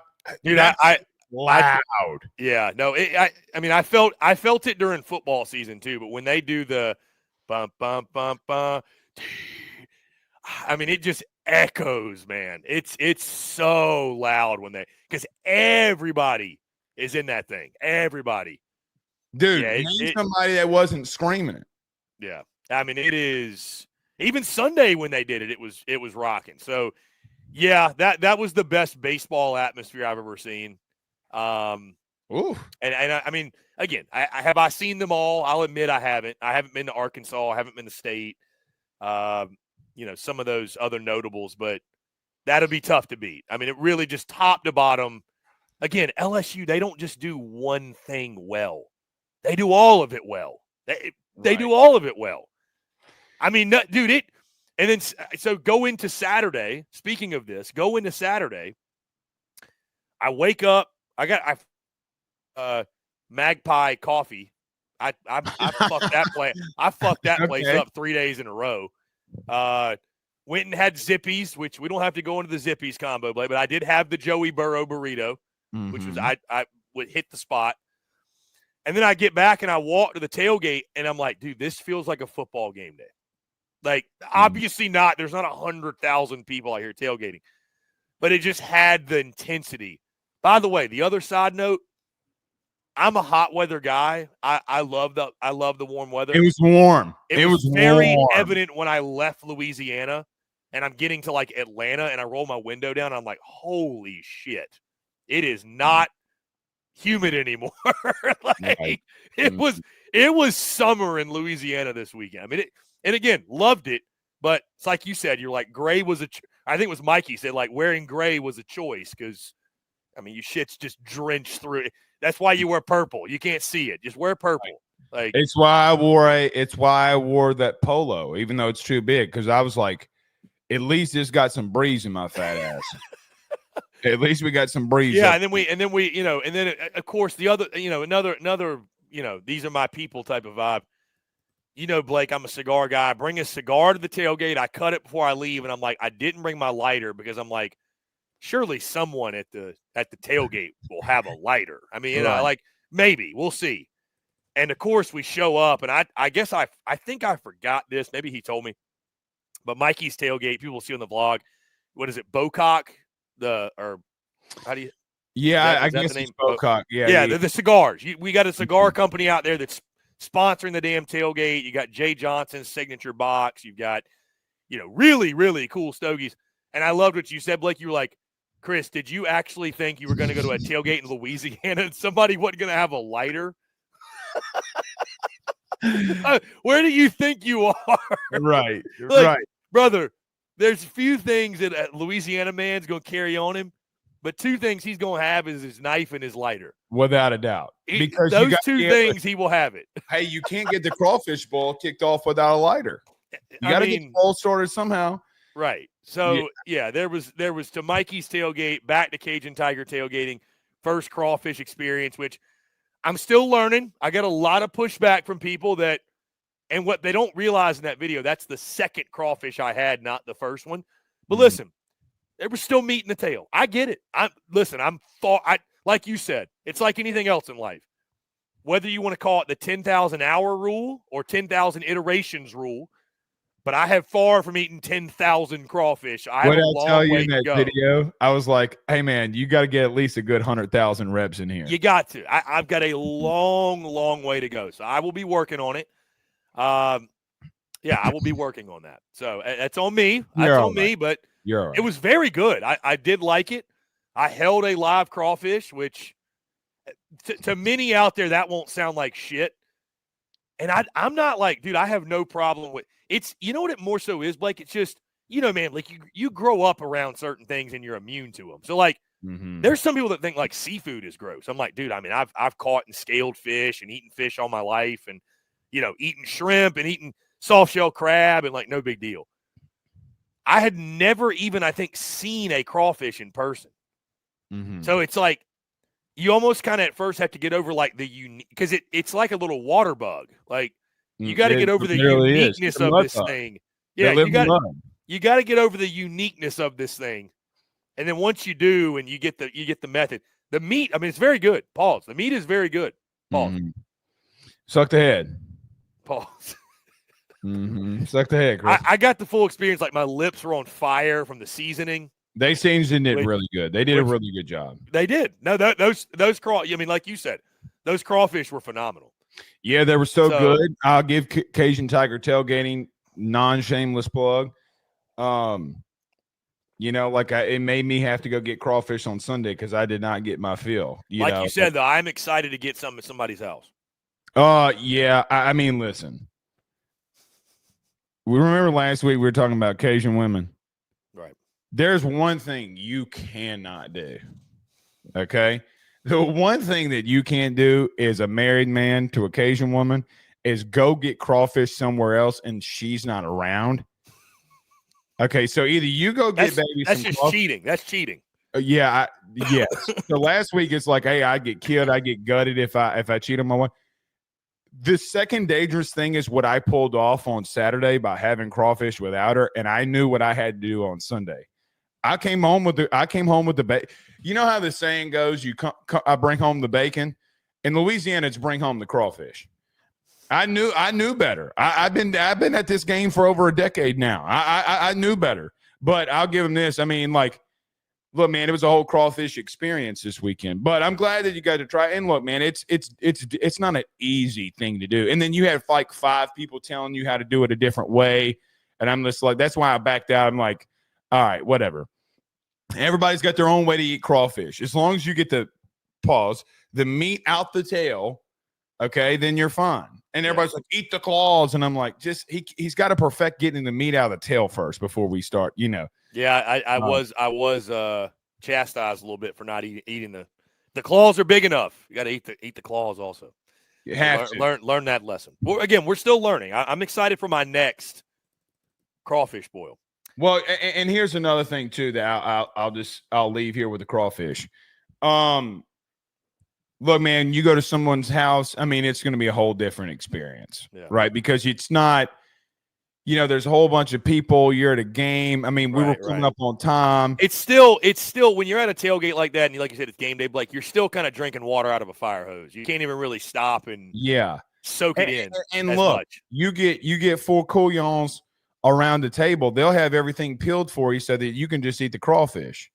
I felt it during football season too, but when they do the bum bum bum bum, I mean it just echoes, man. It's so loud because everybody is in that thing. Everybody. Dude, name somebody that wasn't screaming it. Yeah. I mean, it is even Sunday when they did it, it was rocking. So yeah, that was the best baseball atmosphere I've ever seen. Ooh. And I mean, again, I seen them all. I'll admit I haven't. I haven't been to Arkansas. I haven't been to State. Some of those other notables, but that'll be tough to beat. I mean, it really just top to bottom. Again, LSU, they don't just do one thing well. They do all of it well. They do all of it well. I mean, dude, and then so go into Saturday. Speaking of this, go into Saturday. I wake up. I got Magpie coffee. I fucked that place. I fucked that place up 3 days in a row. Went and had Zippies, which we don't have to go into the Zippies combo play, but I did have the Joey Burrow burrito, which was I would hit the spot. And then I get back and I walk to the tailgate and I'm like, dude, this feels like a football game day. Like, obviously not. There's not 100,000 people out here tailgating, but it just had the intensity. By the way, the other side note, I'm a hot weather guy. I love the warm weather. It was warm. It was very evident when I left Louisiana and I'm getting to like Atlanta and I roll my window down. I'm like, holy shit. It is not humid anymore. It was summer in Louisiana this weekend. I mean, and again, loved it, but it's like you said, you're like gray was I think it was Mikey said like wearing gray was a choice because I mean, you shit's just drenched through it. That's why you wear purple. You can't see it. Just wear purple. Like it's why I wore that polo, even though it's too big, because I was like, at least it's got some breeze in my fat ass. At least we got some breeze. Yeah, and then we, of course the other, another, these are my people type of vibe. you know, Blake, I'm a cigar guy. I bring a cigar to the tailgate. I cut it before I leave, and I'm like, I didn't bring my lighter because I'm like, surely someone at the tailgate will have a lighter. I mean, you know, like maybe we'll see. And of course, we show up, and I guess I think I forgot this. Maybe he told me, but Mikey's tailgate. People will see on the vlog. What is it, Bocock? Or how do you? Yeah, I is that guess the it's name? Bocock. Yeah. The cigars. We got a cigar company out there that's sponsoring the damn tailgate. You got Jay Johnson's signature box. You've got, you know, really, really cool stogies. And I loved what you said, Blake. You were like, Chris, did you actually think you were going to go to a tailgate in Louisiana and somebody wasn't going to have a lighter? Where do you think you are? Right. Like, right. brother, there's a few things that a Louisiana man's going to carry on him, but two things he's going to have is his knife and his lighter. Without a doubt. Because those two things, he will have it. Hey, you can't get the crawfish bowl kicked off without a lighter. You got to get the bowl started somehow. Right. So, yeah, there was to Mikey's tailgate, back to Cajun Tiger tailgating, first crawfish experience, which I'm still learning. I got a lot of pushback from people that, and what they don't realize in that video, that's the second crawfish I had, not the first one. But listen, there was still meat in the tail. I get it. Like you said, it's like anything else in life. Whether you want to call it the 10,000 hour rule or 10,000 iterations rule, but I have far from eating 10,000 crawfish. I have a long way to go. Video, I was like, hey, man, you got to get at least a good 100,000 reps in here. You got to. I've got a long, long way to go. So I will be working on it. Yeah, I will be working on that. So that's on me. That's on me, but it was very good. I did like it. I held a live crawfish, which to many out there, that won't sound like shit. And I'm not like, dude, I have no problem with it's, you know what it more so is, Blake? It's just, you know, man, like you grow up around certain things and you're immune to them. So like, there's some people that think like seafood is gross. I'm like, dude, I mean, I've caught and scaled fish and eaten fish all my life, and, you know, eating shrimp and eating soft shell crab, and like, no big deal. I had never even, I think, seen a crawfish in person. So it's like, you almost kind of at first have to get over like the unique, because it's like a little water bug. Like, you got to get over the uniqueness of this thing. Yeah, you got to get over the uniqueness of this thing. And then once you do, and you get the method, the meat, I mean, it's very good. Pause. The meat is very good. Pause. Suck the head. Pause. Suck the head, Chris. I got the full experience. Like, my lips were on fire from the seasoning. They seasoned it really good. They did a really good job. They did. No, those crawfish, I mean, like you said, those crawfish were phenomenal. Yeah, they were so good. I'll give Cajun Tiger Tailgating non-shameless plug. You know, like it made me have to go get crawfish on Sunday because I did not get my fill. You said, though, I'm excited to get some at somebody's house. Yeah. I mean, listen. We remember last week we were talking about Cajun women. Right. There's one thing you cannot do. Okay? The one thing that you can't do is a married man to a Cajun woman is go get crawfish somewhere else and she's not around. Okay, so either you go get baby that's some just crawfish. cheating. That's cheating. Yes. So last week it's like, hey, I get killed, I get gutted if I cheat on my wife. The second dangerous thing is what I pulled off on Saturday by having crawfish without her, and I knew what I had to do on Sunday. I came home with the bacon. You know how the saying goes, I bring home the bacon. In Louisiana, it's bring home the crawfish. I knew better. I've been at this game for over a decade now. I knew better, but I'll give them this. I mean, like, look, man, it was a whole crawfish experience this weekend, but I'm glad that you got to try it. And look, man, it's not an easy thing to do. And then you have like 5 people telling you how to do it a different way. And I'm just like, that's why I backed out. I'm like, all right, whatever. Everybody's got their own way to eat crawfish. As long as you get the meat out the tail, okay, then you're fine. And everybody's like, eat the claws. And I'm like, he's got to perfect getting the meat out of the tail first before we start, you know. Yeah, I was chastised a little bit for not eating the claws are big enough. You got to eat the claws also. You have to learn that lesson. Well, again, we're still learning. I'm excited for my next crawfish boil. Well, and here's another thing too that I'll leave here with the crawfish. look, man, you go to someone's house. I mean, it's going to be a whole different experience, right? Because it's not, there's a whole bunch of people. You're at a game. I mean, we were coming up on time. It's still when you're at a tailgate like that, and like you said, it's game day, Blake, you're still kind of drinking water out of a fire hose. You can't even really stop and soak it in. And look, much. you get 4 couillons around the table. They'll have everything peeled for you so that you can just eat the crawfish.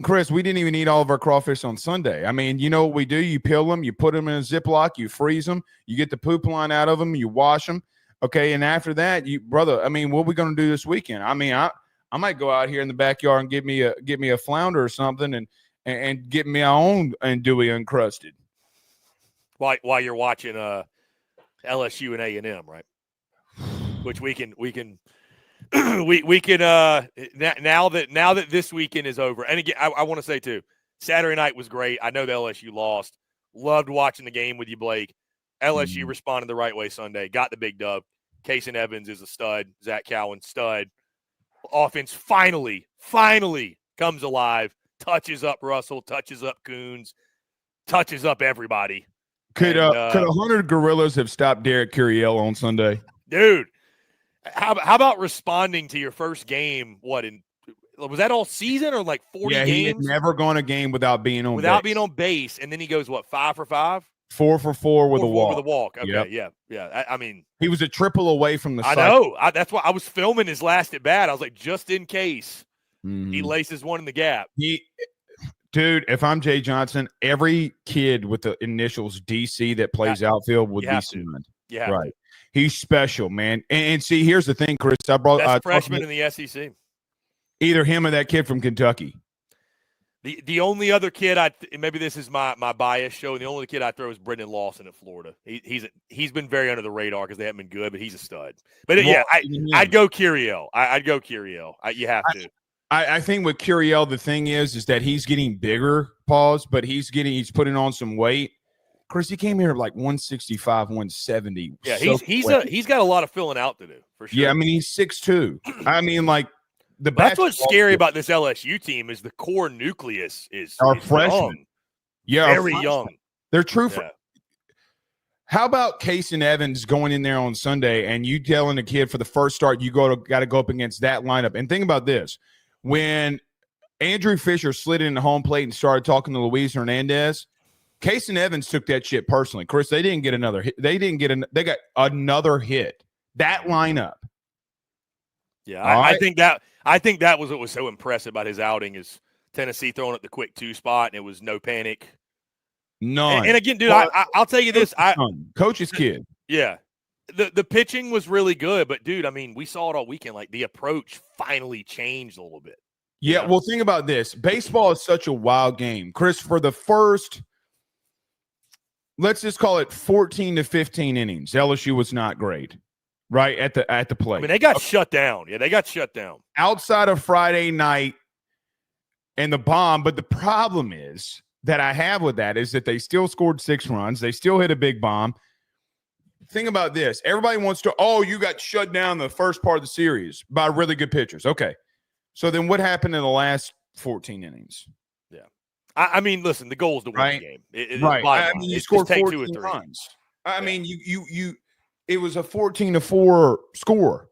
Chris, we didn't even eat all of our crawfish on Sunday. I mean, you know what we do? You peel them, you put them in a Ziploc, you freeze them, you get the poop line out of them, you wash them. Okay, and after that, what are we going to do this weekend? I mean, I might go out here in the backyard and get me a flounder or something and get me my own andouille uncrusted. While you're watching LSU and A&M, right? Which we can now that this weekend is over. And again, I want to say too, Saturday night was great. I know the LSU lost. Loved watching the game with you, Blake. LSU responded the right way Sunday. Got the big dub. Casey Evans is a stud. Zach Cowan, stud. Offense finally comes alive. Touches up Russell. Touches up Coons. Touches up everybody. Could 100 gorillas have stopped Derek Curiel on Sunday? Dude, how about responding to your first game? Was that all season or like 40 games? He had never gone a game without being on base. And then he goes, 5 for 5? 4 for 4 with a walk. With a walk. Okay, yeah. I mean, he was a triple away from the. I know. That's why I was filming his last at bat. I was like, just in case he laces one in the gap. Dude, if I'm Jay Johnson, every kid with the initials DC that plays outfield would be signed. Yeah, right. He's special, man. And see, here's the thing, Chris. I brought best freshman in the SEC. Either him or that kid from Kentucky. The only other kid maybe this is my bias show. The only kid I throw is Brendan Lawson at Florida. He's been very under the radar because they haven't been good, but he's a stud. But I'd go Curiel. I'd go Curiel. You have to. I think with Curiel, the thing is that he's getting bigger, but he's putting on some weight. Chris, he came here like 165, 170. Yeah, he's got a lot of filling out to do for sure. Yeah, I mean he's 6'2". I mean, like that's what's scary about this LSU team is the core nucleus is freshmen. Young. Yeah, very young. They're true. How about Casey Evans going in there on Sunday and you telling a kid for the first start you got to go up against that lineup? And think about this. When Andrew Fisher slid in the home plate and started talking to Luis Hernandez, Casey Evans took that shit personally. Chris, they didn't get another hit. They got another hit. That lineup. Yeah, I think that was what was so impressive about his outing is Tennessee throwing at the quick 2 spot, and it was no panic. None. And again, dude, I'll tell you this. Coach's kid. Yeah. The pitching was really good, but, dude, I mean, we saw it all weekend. Like, the approach finally changed a little bit. Yeah, well, think about this. Baseball is such a wild game. Chris, for the first, let's just call it 14 to 15 innings, LSU was not great, right, at the plate. I mean, they got shut down. Yeah, they got shut down. Outside of Friday night and the bomb, but the problem is that I have with that is that they still scored 6 runs. They still hit a big bomb. Think about this. Everybody wants to, you got shut down the first part of the series by really good pitchers. Okay. So then what happened in the last 14 innings? Yeah. I mean, listen, the goal is to win the game. Right. I mean, you scored 14 runs. I mean, it was a 14-4 score,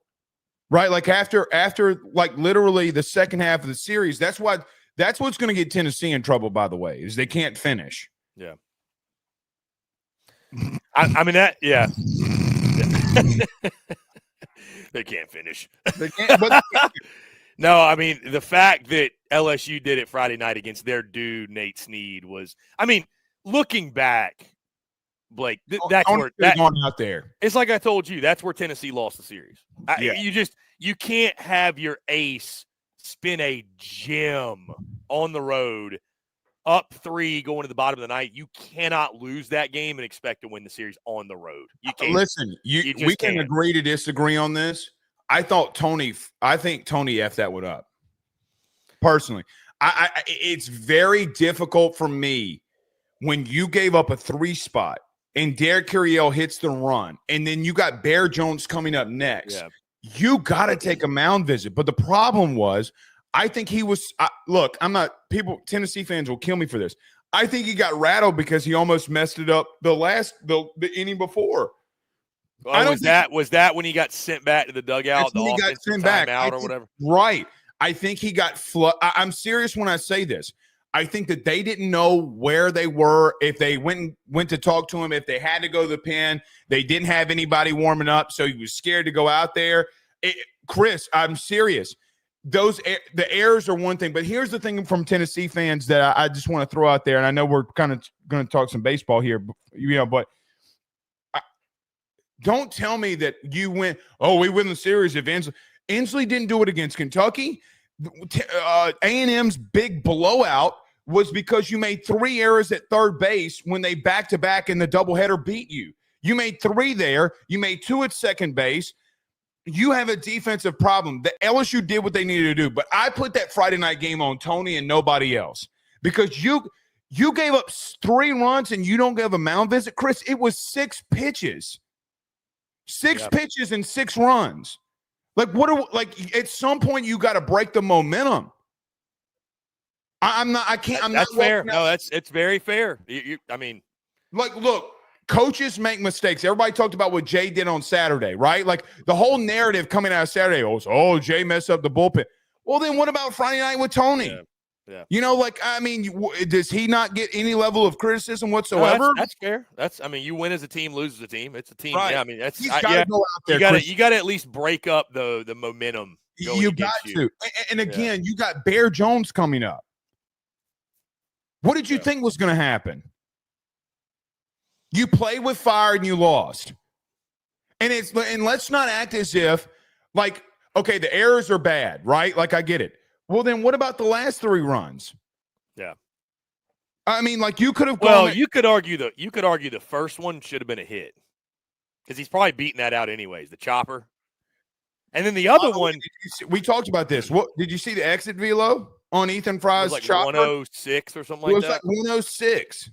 right? Like after like literally the second half of the series, that's what's going to get Tennessee in trouble, by the way, is they can't finish. Yeah. I mean that, yeah. They can't finish. They can't, but no, I mean the fact that LSU did it Friday night against their dude Nate Snead was. I mean, looking back, Blake, that's where going out there. It's like I told you, that's where Tennessee lost the series. You can't have your ace spin a gem on the road. Up 3 going to the bottom of the ninth, you cannot lose that game and expect to win the series on the road. You can't. Listen, we can agree to disagree on this. I think Tony effed that one up. Personally, it's very difficult for me when you gave up a 3 spot and Derek Curiel hits the run, and then you got Bear Jones coming up next. Yeah. You got to take a mound visit. But the problem was, I think he was. Look, I'm not. Tennessee fans will kill me for this. I think he got rattled because he almost messed it up the inning before. Was that when he got sent back to the dugout, the offensive timeout or whatever? Right. I think he got I'm serious when I say this. I think that they didn't know where they were, if they went to talk to him, if they had to go to the pen. They didn't have anybody warming up, so he was scared to go out there. Chris, I'm serious. The errors are one thing, but here's the thing from Tennessee fans that I just want to throw out there, and I know we're kind of going to talk some baseball here, but don't tell me that you win. Oh, we win the series if Inslee didn't do it against Kentucky. A&M's big blowout was because you made 3 errors at third base when they back-to-back in the doubleheader beat you. You made 3 there. You made 2 at second base. You have a defensive problem. The LSU did what they needed to do, but I put that Friday night game on Tony and nobody else because you gave up 3 runs and you don't give a mound visit. Chris, it was 6 pitches. 6 pitches and 6 runs. At some point you got to break the momentum. That's fair. No, it's very fair. Look, coaches make mistakes. Everybody talked about what Jay did on Saturday, right? Like the whole narrative coming out of Saturday was, oh, Jay messed up the bullpen. Well, then what about Friday night with Tony? Yeah. Does he not get any level of criticism whatsoever? No, that's fair. You win as a team, lose as a team. It's a team. Right. Yeah, he's got to go out there. You got to at least break up the momentum. You got to. And again, you got Bear Jones coming up. What did you think was going to happen? You played with fire and you lost. And let's not act as if okay, the errors are bad, right? I get it. Well, then what about the last 3 runs? Yeah. You could have gone. Well, you could argue the first one should have been a hit. Because he's probably beating that out anyways, the chopper. And then the other one. We talked about this. What did you see the exit velo on Ethan Fry's chopper? 106 or something like that. It was 106.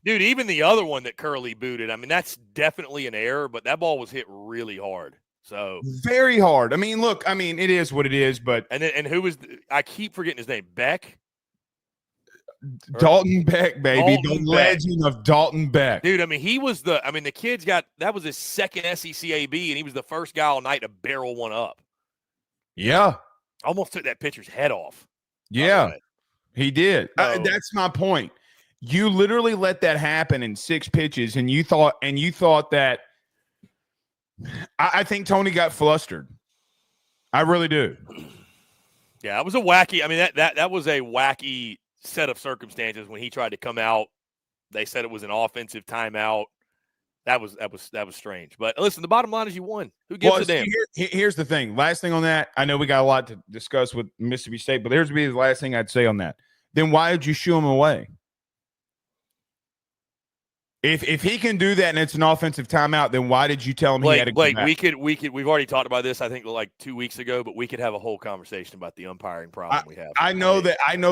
Dude, even the other one that Curley booted, that's definitely an error, but that ball was hit really hard. So very hard. It is what it is, but and who was I keep forgetting his name, Beck? Dalton Beck, baby. The legend of Dalton Beck. Dude, he was the kid's that was his second SEC AB, and he was the first guy all night to barrel one up. Yeah. Almost took that pitcher's head off. Yeah, he did. That's my point. You literally let that happen in 6 pitches, and you thought that I think Tony got flustered. I really do. Yeah, it was a wacky. That was a wacky set of circumstances when he tried to come out. They said it was an offensive timeout. That was strange. But listen, the bottom line is you won. Who gives a damn? Here's the thing. Last thing on that. I know we got a lot to discuss with Mississippi State, but here's the last thing I'd say on that. Then why did you shoo him away? If he can do that and it's an offensive timeout, then why did you tell him he had to go back? We've already talked about this, I think, 2 weeks ago, but we could have a whole conversation about the umpiring problem we have. I know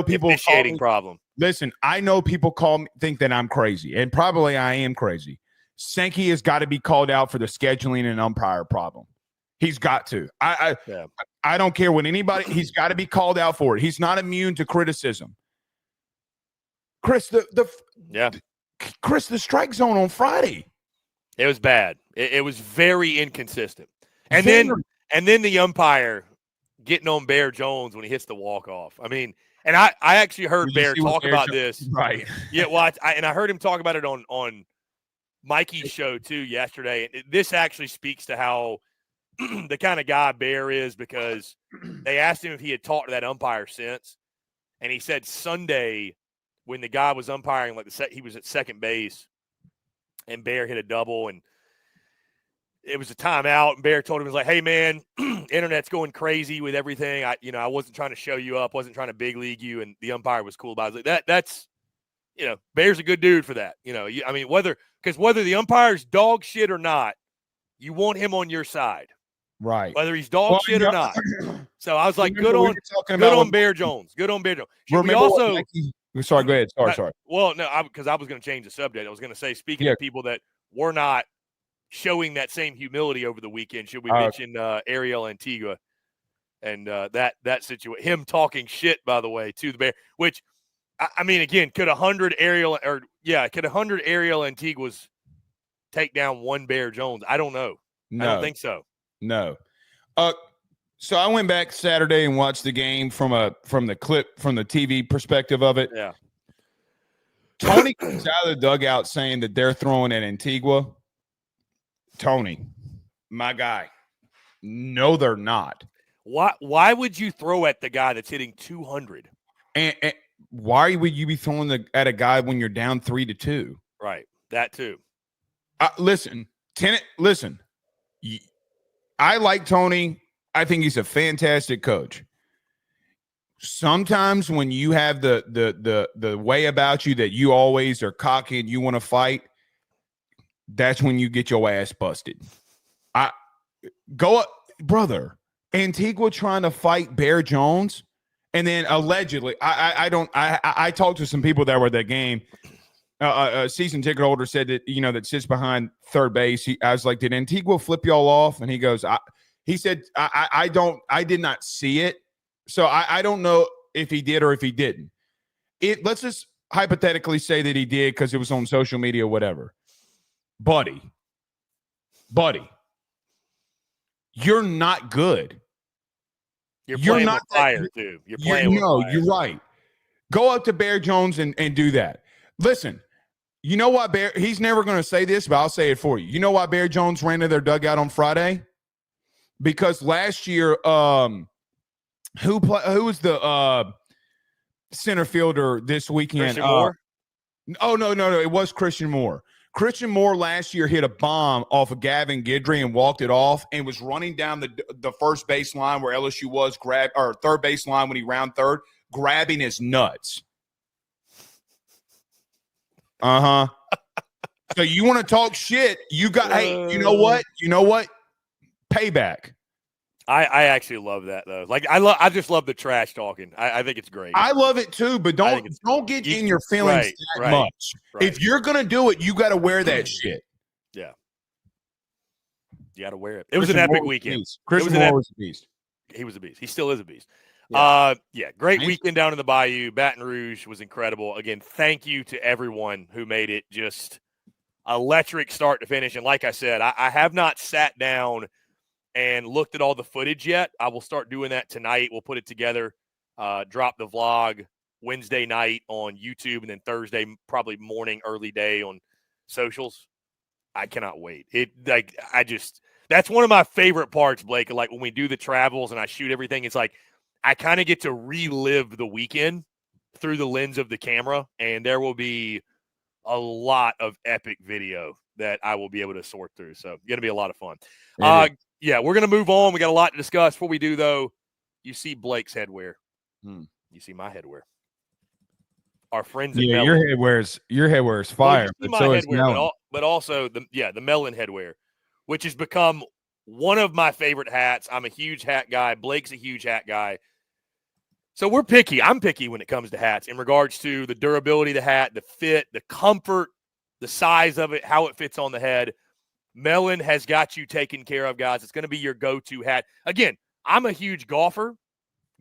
people officiating problem. Listen, I know people think that I'm crazy, and probably I am crazy. Sankey has got to be called out for the scheduling and umpire problem. He's got to. I don't care what anybody. He's got to be called out for it. He's not immune to criticism. Chris, Chris, the strike zone on Friday. It was bad. It was very inconsistent. And then the umpire getting on Bear Jones when he hits the walk-off. And I actually heard Bear talk about this. Right. Yeah, well, I heard him talk about it on Mikey's show, too, yesterday. This actually speaks to how the kind of guy Bear is, because they asked him if he had talked to that umpire since. And he said Sunday, when the guy was umpiring, he was at second base, and Bear hit a double, and it was a timeout. And Bear told him, he was like, "Hey man, internet's going crazy with everything. I wasn't trying to show you up, wasn't trying to big league you." And the umpire was cool about it. That's Bear's a good dude for that. Whether the umpire's dog shit or not, you want him on your side, right? Whether he's dog shit or not. So I was like, good on Bear Jones. Good on Bear Jones. Sorry, go ahead. Sorry. Well, no, because I was going to change the subject. I was going to say, speaking of people that were not showing that same humility over the weekend, should we mention Ariel Antigua And that situation, him talking shit, by the way, to the bear, which, I mean, again, could 100 aerial Antiguas take down one Bear Jones? I don't know. No. I don't think so. No. So I went back Saturday and watched the game from the TV perspective of it. Yeah. Tony comes out of the dugout saying that they're throwing at Antigua. Tony, my guy. No, they're not. Why would you throw at the guy that's hitting 200? And why would you be throwing at a guy when you're down 3-2? Right. That too. Listen. I like Tony. I think he's a fantastic coach. Sometimes when you have the way about you that you always are cocky and you want to fight, that's when you get your ass busted. Go up, brother. Antigua trying to fight Bear Jones, and then allegedly, I talked to some people that were at that game. A season ticket holder said that that sits behind third base. I was like, did Antigua flip y'all off? And he goes, he said, I did not see it, so I don't know if he did or if he didn't. Let's just hypothetically say that he did because it was on social media, whatever. Buddy, you're not good. You're not with fire, too. You're playing with fire. You're right. Go up to Bear Jones and do that. Listen, you know why he's never going to say this, but I'll say it for you. You know why Bear Jones ran to their dugout on Friday? Because last year, who was the center fielder this weekend? Christian Moore? No. It was Christian Moore. Christian Moore last year hit a bomb off of Gavin Guidry and walked it off and was running down the first base line where LSU was, third base line when he round third, grabbing his nuts. So you want to talk shit? You got hey, you know what? Payback. I actually love that though. Like I just love the trash talking. I think it's great. I love it too, but don't get in your feelings that much. Right. If you're gonna do it, you got to wear that shit. Yeah, you got to wear it. It was an epic weekend. Christian Moore was a beast. He was a beast. He still is a beast. Yeah. Great weekend down in the Bayou. Baton Rouge was incredible. Again, thank you to everyone who made it just electric start to finish. And like I said, I have not sat down and looked at all the footage yet. I will start doing that tonight. We'll put it together, drop the vlog Wednesday night on YouTube, and then Thursday, probably morning, early day on socials. I cannot wait. That's one of my favorite parts, Blake. Like when we do the travels and I shoot everything, it's like I kind of get to relive the weekend through the lens of the camera, and there will be a lot of epic video that I will be able to sort through. So it's going to be a lot of fun. Yeah, we're going to move on. We got a lot to discuss. Before we do, though, you see Blake's headwear. You see my headwear. Our friends at Melon. Your headwear is fire. But so is Melon. But also the Melon headwear, which has become one of my favorite hats. I'm a huge hat guy. Blake's a huge hat guy. So we're picky. I'm picky when it comes to hats in regards to the durability of the hat, the fit, the comfort, the size of it, how it fits on the head. Melon has got you taken care of, guys. It's going to be your go-to hat. Again, I'm a huge golfer.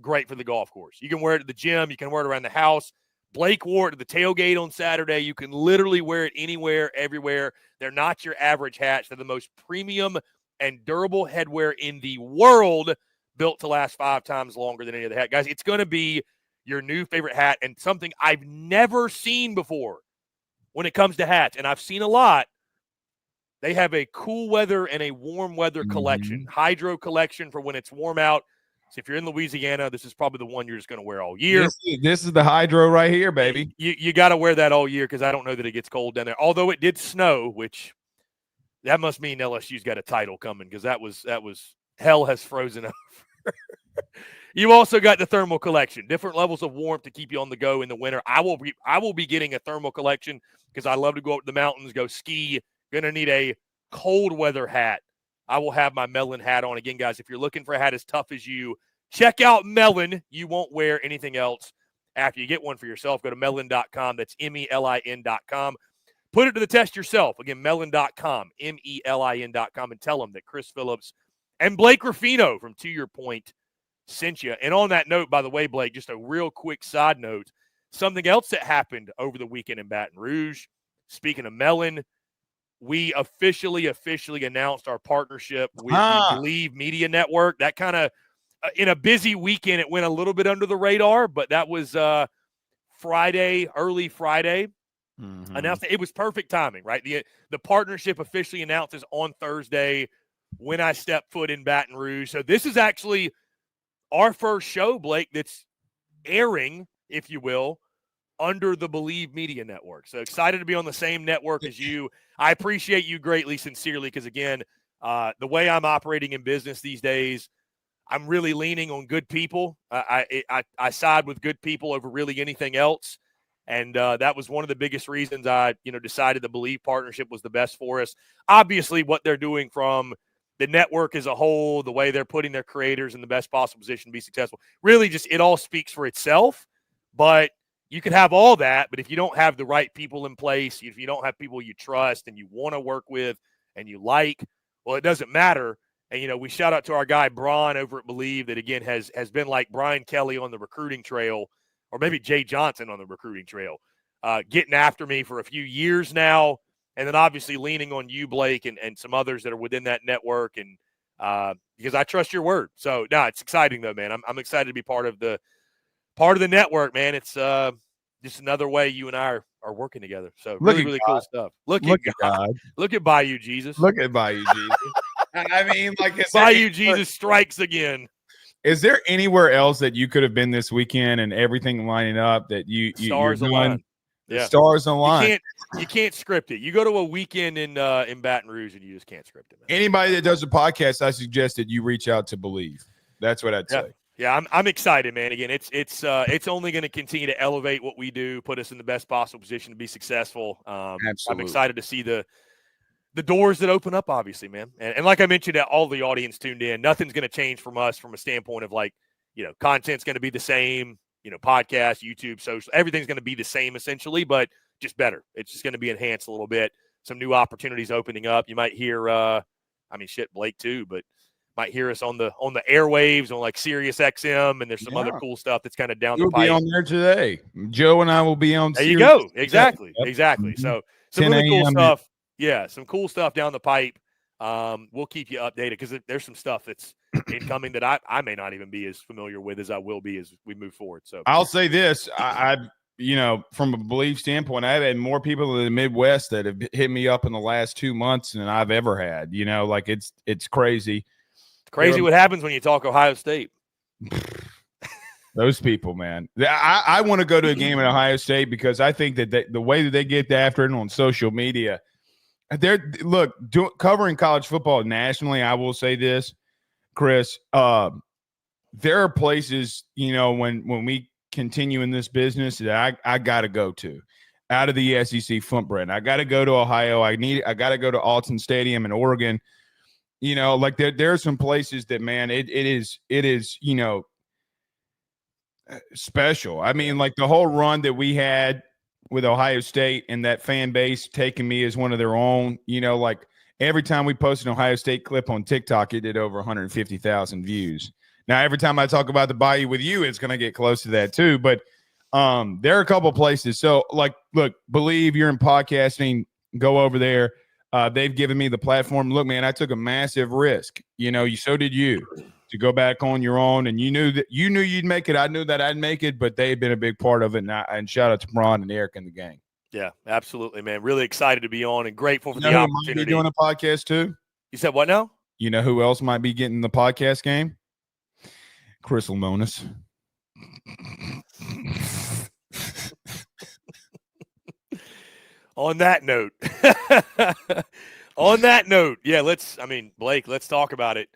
Great for the golf course. You can wear it at the gym. You can wear it around the house. Blake wore it at the tailgate on Saturday. You can literally wear it anywhere, everywhere. They're not your average hats. They're the most premium and durable headwear in the world, built to last 5 times longer than any other hat. Guys, it's going to be your new favorite hat and something I've never seen before when it comes to hats, and I've seen a lot. They have a cool weather and a warm weather collection, hydro collection for when it's warm out. So if you're in Louisiana, this is probably the one you're just going to wear all year. This is the hydro right here, baby. You got to wear that all year because I don't know that it gets cold down there. Although it did snow, which that must mean LSU's got a title coming because that was hell has frozen over. You also got the thermal collection, different levels of warmth to keep you on the go in the winter. I will be getting a thermal collection because I love to go up to the mountains, go ski. Going to need a cold weather hat. I will have my Melon hat on. Again, guys, if you're looking for a hat as tough as you, check out Melon. You won't wear anything else after you get one for yourself. Go to melon.com. That's melin.com. Put it to the test yourself. Again, melon.com, melin.com, and tell them that Chris Phillips and Blake Ruffino from To Your Point sent you. And on that note, by the way, Blake, just a real quick side note, something else that happened over the weekend in Baton Rouge, speaking of melon, we officially announced our partnership with the Believe Media Network. That kind of, in a busy weekend, it went a little bit under the radar, but that was Friday, early Friday. Announced it was perfect timing, right? The partnership officially announces on Thursday when I step foot in Baton Rouge. So this is actually our first show, Blake, that's airing, if you will, under the Believe Media Network. So excited to be on the same network as you. I appreciate you greatly, sincerely, because, again, the way I'm operating in business these days, I'm really leaning on good people. I side with good people over really anything else. And that was one of the biggest reasons I, decided the Believe partnership was the best for us. Obviously, what they're doing from the network as a whole, the way they're putting their creators in the best possible position to be successful, really just it all speaks for itself. But you can have all that, but if you don't have the right people in place, if you don't have people you trust and you want to work with and you like, well, it doesn't matter. And, we shout out to our guy, Braun, over at Believe, that, again, has been like Brian Kelly on the recruiting trail, or maybe Jay Johnson on the recruiting trail, getting after me for a few years now. And then obviously leaning on you, Blake, and some others that are within that network. And because I trust your word. So, no, it's exciting, though, man. I'm excited to be part of the network, man. It's just another way you and I are working together. So really cool stuff. Look at God. Look at Bayou Jesus. Look at Bayou Jesus. I mean, like, Bayou Jesus strikes again. Is there anywhere else that you could have been this weekend and everything lining up that stars align? Yeah. Stars align. You can't script it. You go to a weekend in Baton Rouge and you just can't script it, man. Anybody that does a podcast, I suggested you reach out to Believe. That's what I'd say. Yeah, I'm excited, man. Again, it's only going to continue to elevate what we do, put us in the best possible position to be successful. Absolutely. I'm excited to see the doors that open up, obviously, man. And like I mentioned, all the audience tuned in, nothing's going to change from us from a standpoint of, like, content's going to be the same, podcast, YouTube, social, everything's going to be the same essentially, but just better. It's just going to be enhanced a little bit. Some new opportunities opening up. You might hear, Blake too, but might hear us on the airwaves on like Sirius XM, and there's some other cool stuff that's kind of down the pipe. We'll be on there today. Joe and I will be on. There you go. Exactly. So some really cool stuff. Yeah, some cool stuff down the pipe. We'll keep you updated because there's some stuff that's incoming that I may not even be as familiar with as I will be as we move forward. So I'll say this: I from a Belief standpoint, I've had more people in the Midwest that have hit me up in the last 2 months than I've ever had. Like it's crazy. Crazy what happens when you talk Ohio State. Those people, man. I want to go to a game at Ohio State because I think that the way that they get after it on social media, covering college football nationally, I will say this, Chris, there are places, when we continue in this business that I got to go to out of the SEC footprint. I got to go to Ohio. I got to go to Alton Stadium in Oregon. Like there are some places that, man, it is, special. I mean, like the whole run that we had with Ohio State and that fan base taking me as one of their own, like every time we post an Ohio State clip on TikTok, it did over 150,000 views. Now, every time I talk about the Bayou with you, it's going to get close to that too. But there are a couple places. So, like, look, Believe, you're in podcasting, go over there. They've given me the platform. Look, man, I took a massive risk. So did you, to go back on your own. And you knew you'd make it. I knew that I'd make it, but they've been a big part of it. And shout out to Braun and Eric and the gang. Yeah, absolutely, man. Really excited to be on and grateful for the opportunity. Might be doing a podcast too. You said what now? You know who else might be getting the podcast game? Chris Lemonis. On that note, Blake, let's talk about it.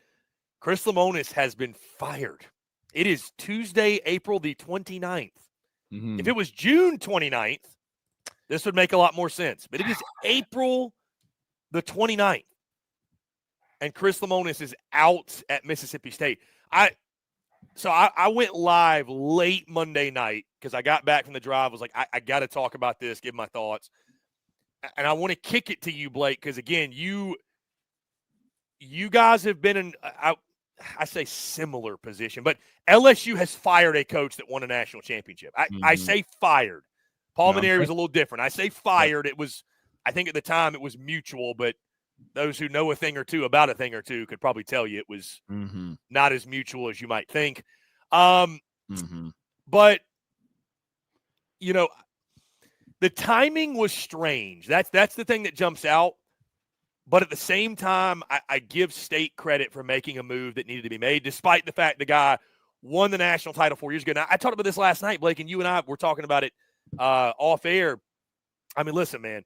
Chris Lemonis has been fired. It is Tuesday, April the 29th. Mm-hmm. If it was June 29th, this would make a lot more sense. But it is April the 29th. And Chris Lemonis is out at Mississippi State. I went live late Monday night because I got back from the drive. I was like, I got to talk about this, give my thoughts. And I want to kick it to you, Blake, because, again, you guys have been I say similar position, but LSU has fired a coach that won a national championship. I say fired. Paul Mainieri was a little different. I say fired. It was, I think at the time it was mutual, but those who know a thing or two about a thing or two could probably tell you it was not as mutual as you might think. But, you know, the timing was strange. That's the thing that jumps out. But at the same time, I give State credit for making a move that needed to be made, despite the fact the guy won the national title 4 years ago. Now, I talked about this last night, Blake, and you and I were talking about it off air. I mean, listen, man,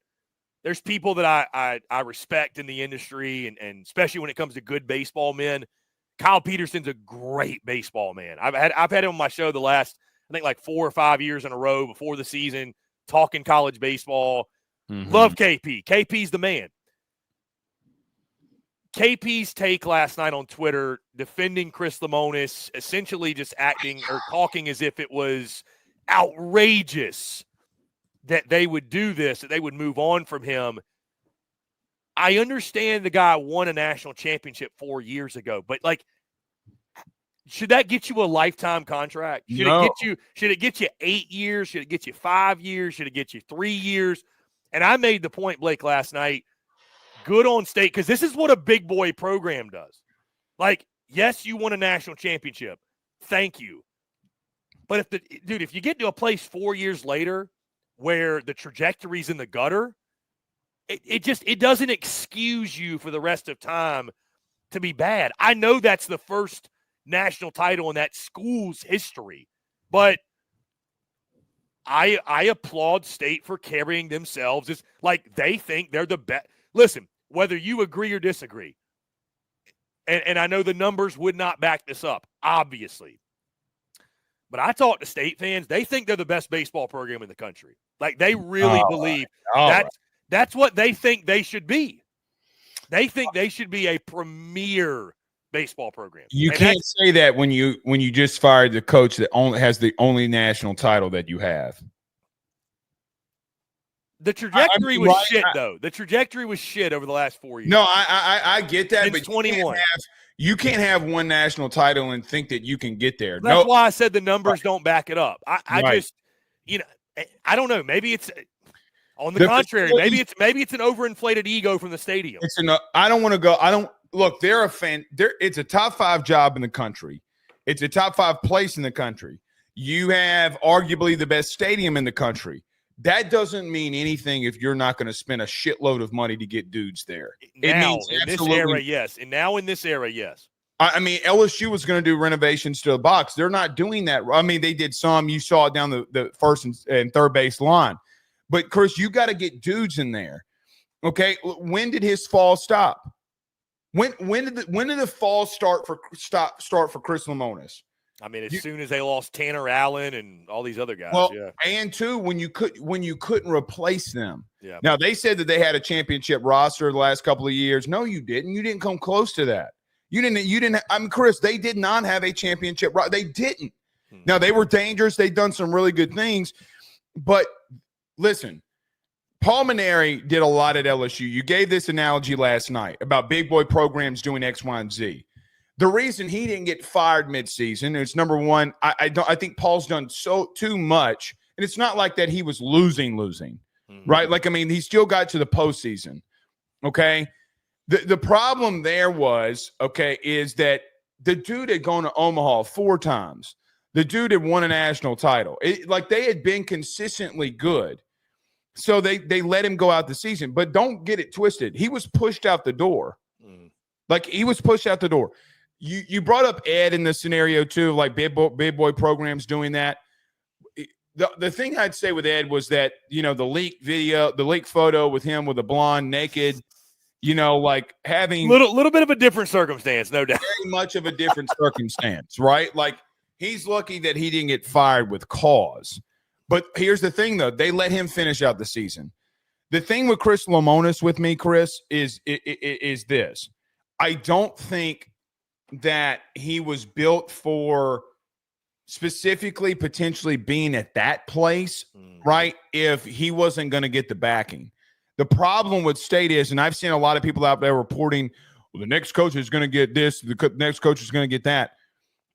there's people that I respect in the industry, and especially when it comes to good baseball men. Kyle Peterson's a great baseball man. I've had him on my show the last, I think, like 4 or 5 years in a row before the season, talking college baseball. Love KP. KP's the man. KP's take last night on Twitter defending Chris Lemonis, essentially just acting or talking as if it was outrageous that they would do this, that they would move on from him. I understand the guy won a national championship 4 years ago, but like, should that get you a lifetime contract? Should it get you 8 years? Should it get you 5 years? Should it get you 3 years? And I made the point, Blake, last night. Good on State, because this is what a big boy program does. Like, yes, you won a national championship. Thank you. But if you get to a place 4 years later where the trajectory's in the gutter, it doesn't excuse you for the rest of time to be bad. I know that's the first national title in that school's history, but I applaud State for carrying themselves as like they think they're the best. Listen, whether you agree or disagree, and I know the numbers would not back this up, obviously, but I talk to State fans, they think they're the best baseball program in the country. Like, they really believe that's what they think they should be. They think they should be a premier baseball program. You can't say that when you just fired the coach that only has the only national title that you have. The trajectory was shit, though. The trajectory was shit over the last 4 years. No, I get that, Since but 21. You can't have one national title and think that you can get there. That's why I said the numbers don't back it up. I just, I don't know. Maybe it's on the contrary. Maybe it's an overinflated ego from the stadium. I don't want to go. Look. They're a fan. It's a top 5 job in the country. It's a top 5 place in the country. You have arguably the best stadium in the country. That doesn't mean anything if you're not going to spend a shitload of money to get dudes there. Now, in this era, yes. And now in this era, yes. I mean, LSU was going to do renovations to the box. They're not doing that. I mean, they did some. You saw it down the first and third base line. But, Chris, you got to get dudes in there. Okay? When did his fall stop? When did the fall start for Chris Lemonis? I mean, as soon as they lost Tanner Allen and all these other guys. Well, yeah. And two, when you couldn't replace them. Yeah. Now, they said that they had a championship roster the last couple of years. No, you didn't. You didn't come close to that. You didn't. I mean, Chris, they did not have a championship roster. They didn't. Now, they were dangerous. They've done some really good things. But listen, Paul Mainieri did a lot at LSU. You gave this analogy last night about big boy programs doing X, Y, and Z. The reason he didn't get fired midseason is, number one, I think Paul's done too much, and it's not like that he was losing, right? Like, I mean, he still got to the postseason. Okay, the problem there was is that the dude had gone to Omaha 4 times. The dude had won a national title. Like, they had been consistently good, so they let him go out the season. But don't get it twisted. He was pushed out the door. Like, he was pushed out the door. You brought up Ed in the scenario too, like big boy programs doing that. The thing I'd say with Ed was that, the leak photo with him with a blonde naked, like having little bit of a different circumstance, no doubt. Very much of a different circumstance, right? Like, he's lucky that he didn't get fired with cause. But here's the thing, though. They let him finish out the season. The thing with Chris Lemonis with me, Chris, is this. I don't think that he was built for specifically potentially being at that place, right? If he wasn't going to get the backing. The problem with State is, and I've seen a lot of people out there reporting, well, the next coach is going to get this, the next coach is going to get that.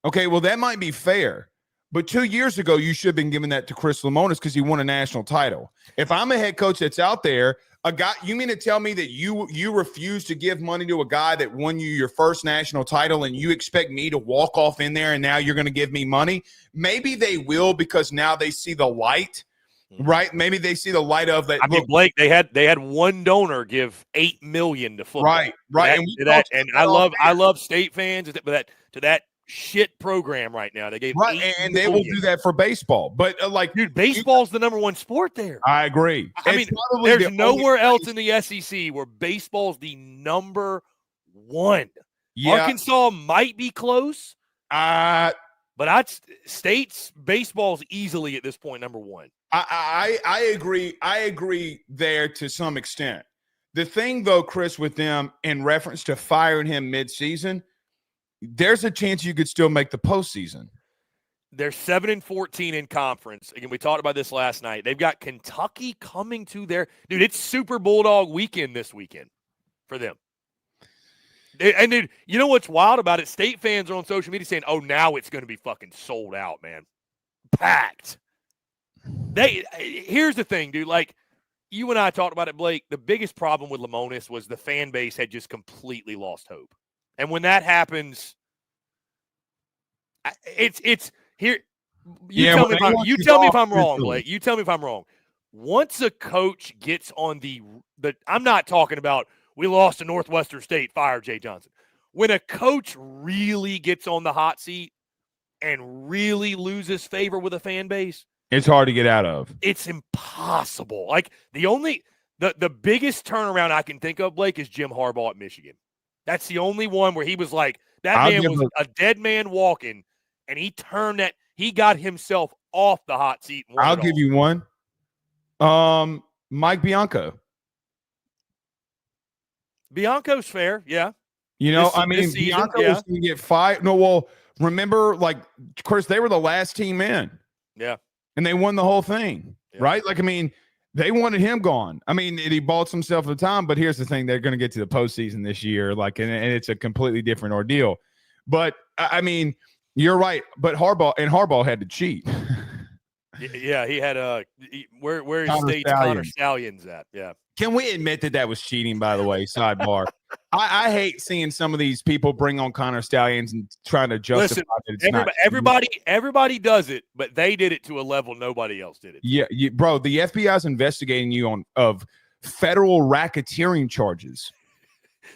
Okay, well, that might be fair. But 2 years ago, you should have been giving that to Chris Lemonis because he won a national title. If I'm a head coach that's out there, a guy, you mean to tell me that you refuse to give money to a guy that won you your first national title and you expect me to walk off in there and now you're going to give me money? Maybe they will because now they see the light, right? Maybe they see the light of that. I mean, Blake, they had one donor give $8 million to football. Right. And I love state fans, but to that shit program right now, they gave and they will do that for baseball. But dude, baseball's the number one sport there. I agree. I mean, there's nowhere else in the SEC where baseball's the number one. Yeah. Arkansas might be close, but State's baseball's easily at this point number one. I agree. I agree there to some extent. The thing, though, Chris, with them in reference to firing him midseason, there's a chance you could still make the postseason. They're 7-14 in conference. Again, we talked about this last night. They've got Kentucky coming to their – dude, it's Super Bulldog weekend this weekend for them. And, dude, you know what's wild about it? State fans are on social media saying, oh, now it's going to be fucking sold out, man. Packed. Here's the thing, dude. Like, you and I talked about it, Blake. The biggest problem with Lemonis was the fan base had just completely lost hope. And when that happens, it's here. You tell me if I'm wrong, Blake. You tell me if I'm wrong. Once a coach gets on the I'm not talking about we lost to Northwestern State, fire Jay Johnson. When a coach really gets on the hot seat and really loses favor with a fan base, it's hard to get out of. It's impossible. Like the biggest turnaround I can think of, Blake, is Jim Harbaugh at Michigan. That's the only one where he was like, man was a dead man walking, and he got himself off the hot seat. I'll give you one. Mike Bianco. Bianco's fair, yeah. You know, Bianco was going to get fired. No, well, remember, like, Chris, they were the last team in. Yeah. And they won the whole thing, right? Like, I mean, they wanted him gone. I mean, he bought himself a time, but here's the thing. They're going to get to the postseason this year, like, and it's a completely different ordeal. But, I mean, you're right. But Harbaugh had to cheat. Yeah, he had where is State's Connor Stallions at? Yeah. Can we admit that was cheating, by the way, sidebar? I hate seeing some of these people bring on Connor Stallions and trying to justify it. Everybody does it, but they did it to a level nobody else did it. Yeah, bro, the FBI is investigating you of federal racketeering charges.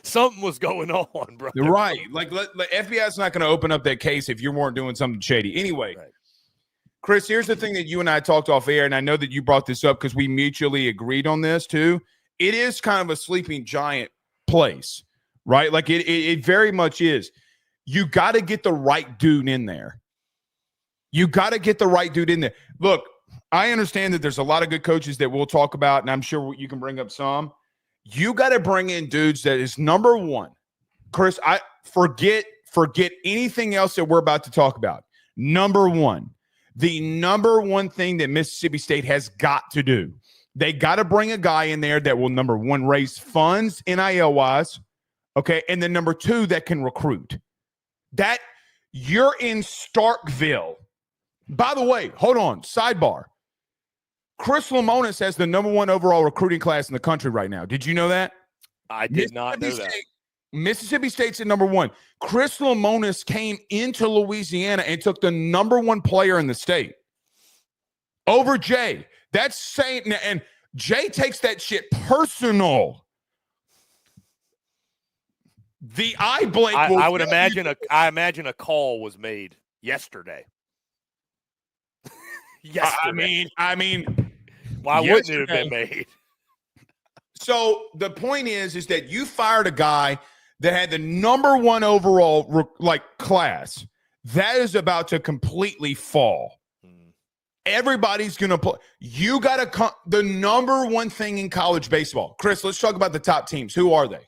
Something was going on, bro. Right. Like, the FBI is not going to open up that case if you weren't doing something shady. Anyway, right. Chris, here's the thing that you and I talked off air, and I know that you brought this up because we mutually agreed on this too. It is kind of a sleeping giant place, right? Like it very much is. You got to get the right dude in there. Look, I understand that there's a lot of good coaches that we'll talk about, and I'm sure you can bring up some. You got to bring in dudes that is number one. Chris, I forget anything else that we're about to talk about. Number one. The number one thing that Mississippi State has got to do, they got to bring a guy in there that will, number one, raise funds NIL-wise, okay, and then number two, that can recruit. That you're in Starkville. By the way, hold on, sidebar. Chris Lemonis has the number one overall recruiting class in the country right now. Did you know that? I did not know that. Mississippi State's at number one. Chris Lemonis came into Louisiana and took the number one player in the state over Jay. That's saying, and Jay takes that shit personal. I would imagine a call was made yesterday. Yesterday. I mean, why wouldn't it have been made? So the point is that you fired a guy that had the number one overall class. That is about to completely fall. Everybody's going to play. You got to come. The number one thing in college baseball. Chris, let's talk about the top teams. Who are they?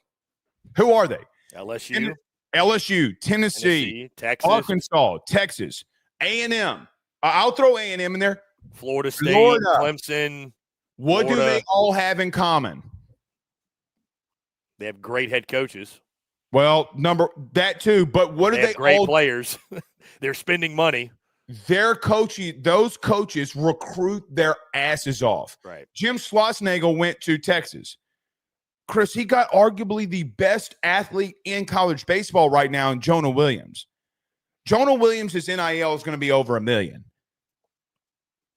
LSU, Tennessee, Texas, Arkansas, Texas, A&M. I'll throw A&M in there. Florida State, Clemson. What do they all have in common? They have great head coaches. Well, that too. But what They are have they great all? players. They're spending money. Those coaches recruit their asses off. Right. Jim Schlossnagle went to Texas. Chris, he got arguably the best athlete in college baseball right now in Jonah Williams. Jonah Williams' NIL is going to be over $1 million.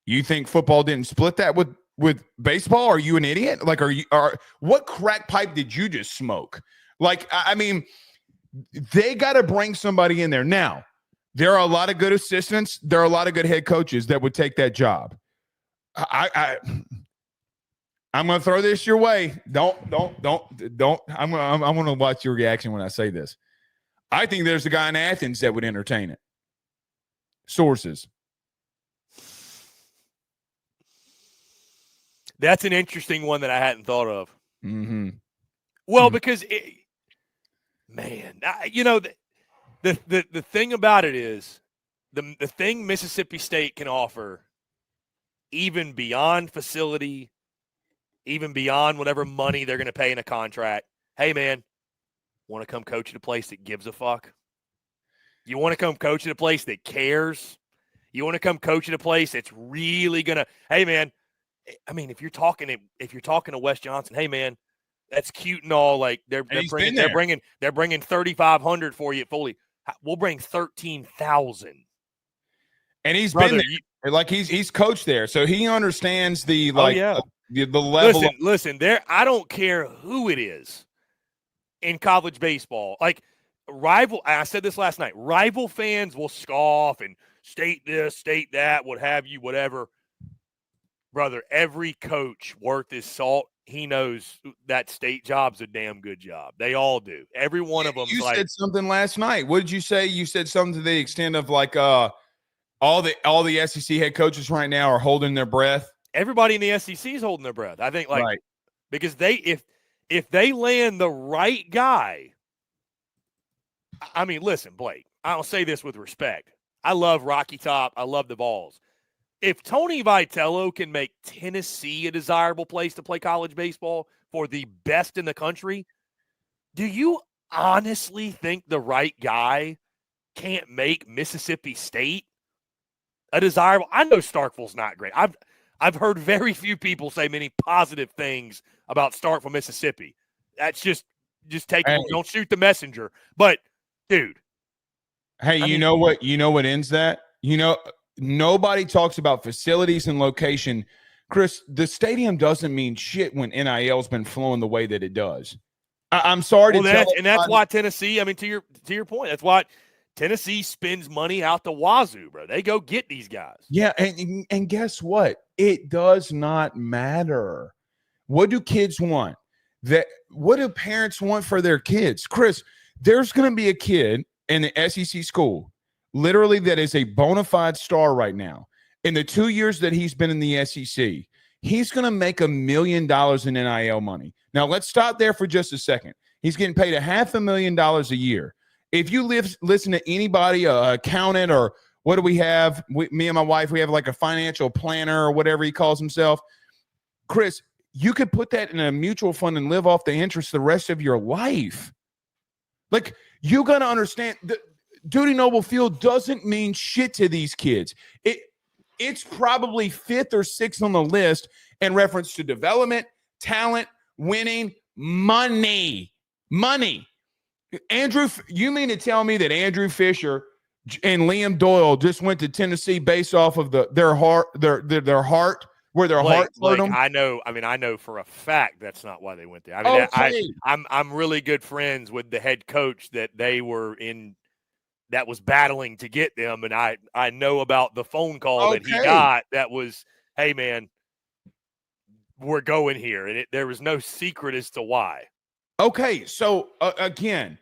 You think football didn't split that with baseball? Are you an idiot? Like, what crack pipe did you just smoke? Like, I mean, they got to bring somebody in there. Now, there are a lot of good assistants. There are a lot of good head coaches that would take that job. I'm going to throw this your way. Don't. I'm going to watch your reaction when I say this. I think there's a guy in Athens that would entertain it. Sources. That's an interesting one that I hadn't thought of. Mm-hmm. Well, because, the thing about it is the thing Mississippi State can offer, even beyond facility, even beyond whatever money they're going to pay in a contract. Hey, man, want to come coach at a place that gives a fuck? You want to come coach at a place that cares? You want to come coach at a place that's really going to, hey, man, I mean, if you're talking to Wes Johnson, hey, man, that's cute and all. Like they're bringing 3,500 for you at Foley. We'll bring 13,000. And he's been there. Like he's coached there, so he understands the level. Listen. There, I don't care who it is in college baseball. Like rival, I said this last night. Rival fans will scoff and state this, state that, what have you, whatever. Brother, every coach worth his salt, he knows that state job's a damn good job. They all do. Every one of them. You said something last night. What did you say? You said something to the extent of like all the SEC head coaches right now are holding their breath. Everybody in the SEC is holding their breath. I think right. Because if they land the right guy, I mean, listen, Blake, I'll say this with respect. I love Rocky Top. I love the Balls. If Tony Vitello can make Tennessee a desirable place to play college baseball for the best in the country, do you honestly think the right guy can't make Mississippi State a desirable? I know Starkville's not great. I've heard very few people say many positive things about Starkville, Mississippi. That's just take it. Don't shoot the messenger. But dude, hey, you know what ends that? Nobody talks about facilities and location. Chris, the stadium doesn't mean shit when NIL's been flowing the way that it does. I'm sorry to tell you. And that's why Tennessee, I mean, to your point, that's why Tennessee spends money out the wazoo, bro. They go get these guys. Yeah, and guess what? It does not matter. What do kids want? What do parents want for their kids? Chris, there's going to be a kid in the SEC school literally that is a bona fide star right now. In the 2 years that he's been in the SEC, he's going to make $1 million in NIL money. Now, let's stop there for just a second. He's getting paid $500,000 a year. If you listen to anybody, accountant, or what do we have? Me and my wife, we have like a financial planner or whatever he calls himself. Chris, you could put that in a mutual fund and live off the interest the rest of your life. Like, you got to understand that Duty Noble Field doesn't mean shit to these kids. It's probably 5th or 6th on the list in reference to development, talent, winning, money. Andrew, you mean to tell me that Andrew Fisher and Liam Doyle just went to Tennessee based off of their heart, where their heart flowed them? I know for a fact that's not why they went there. I mean, I'm really good friends with the head coach that they were in, that was battling to get them, and I know about the phone call that he got that was, hey, man, we're going here. And there was no secret as to why. Okay, so, again,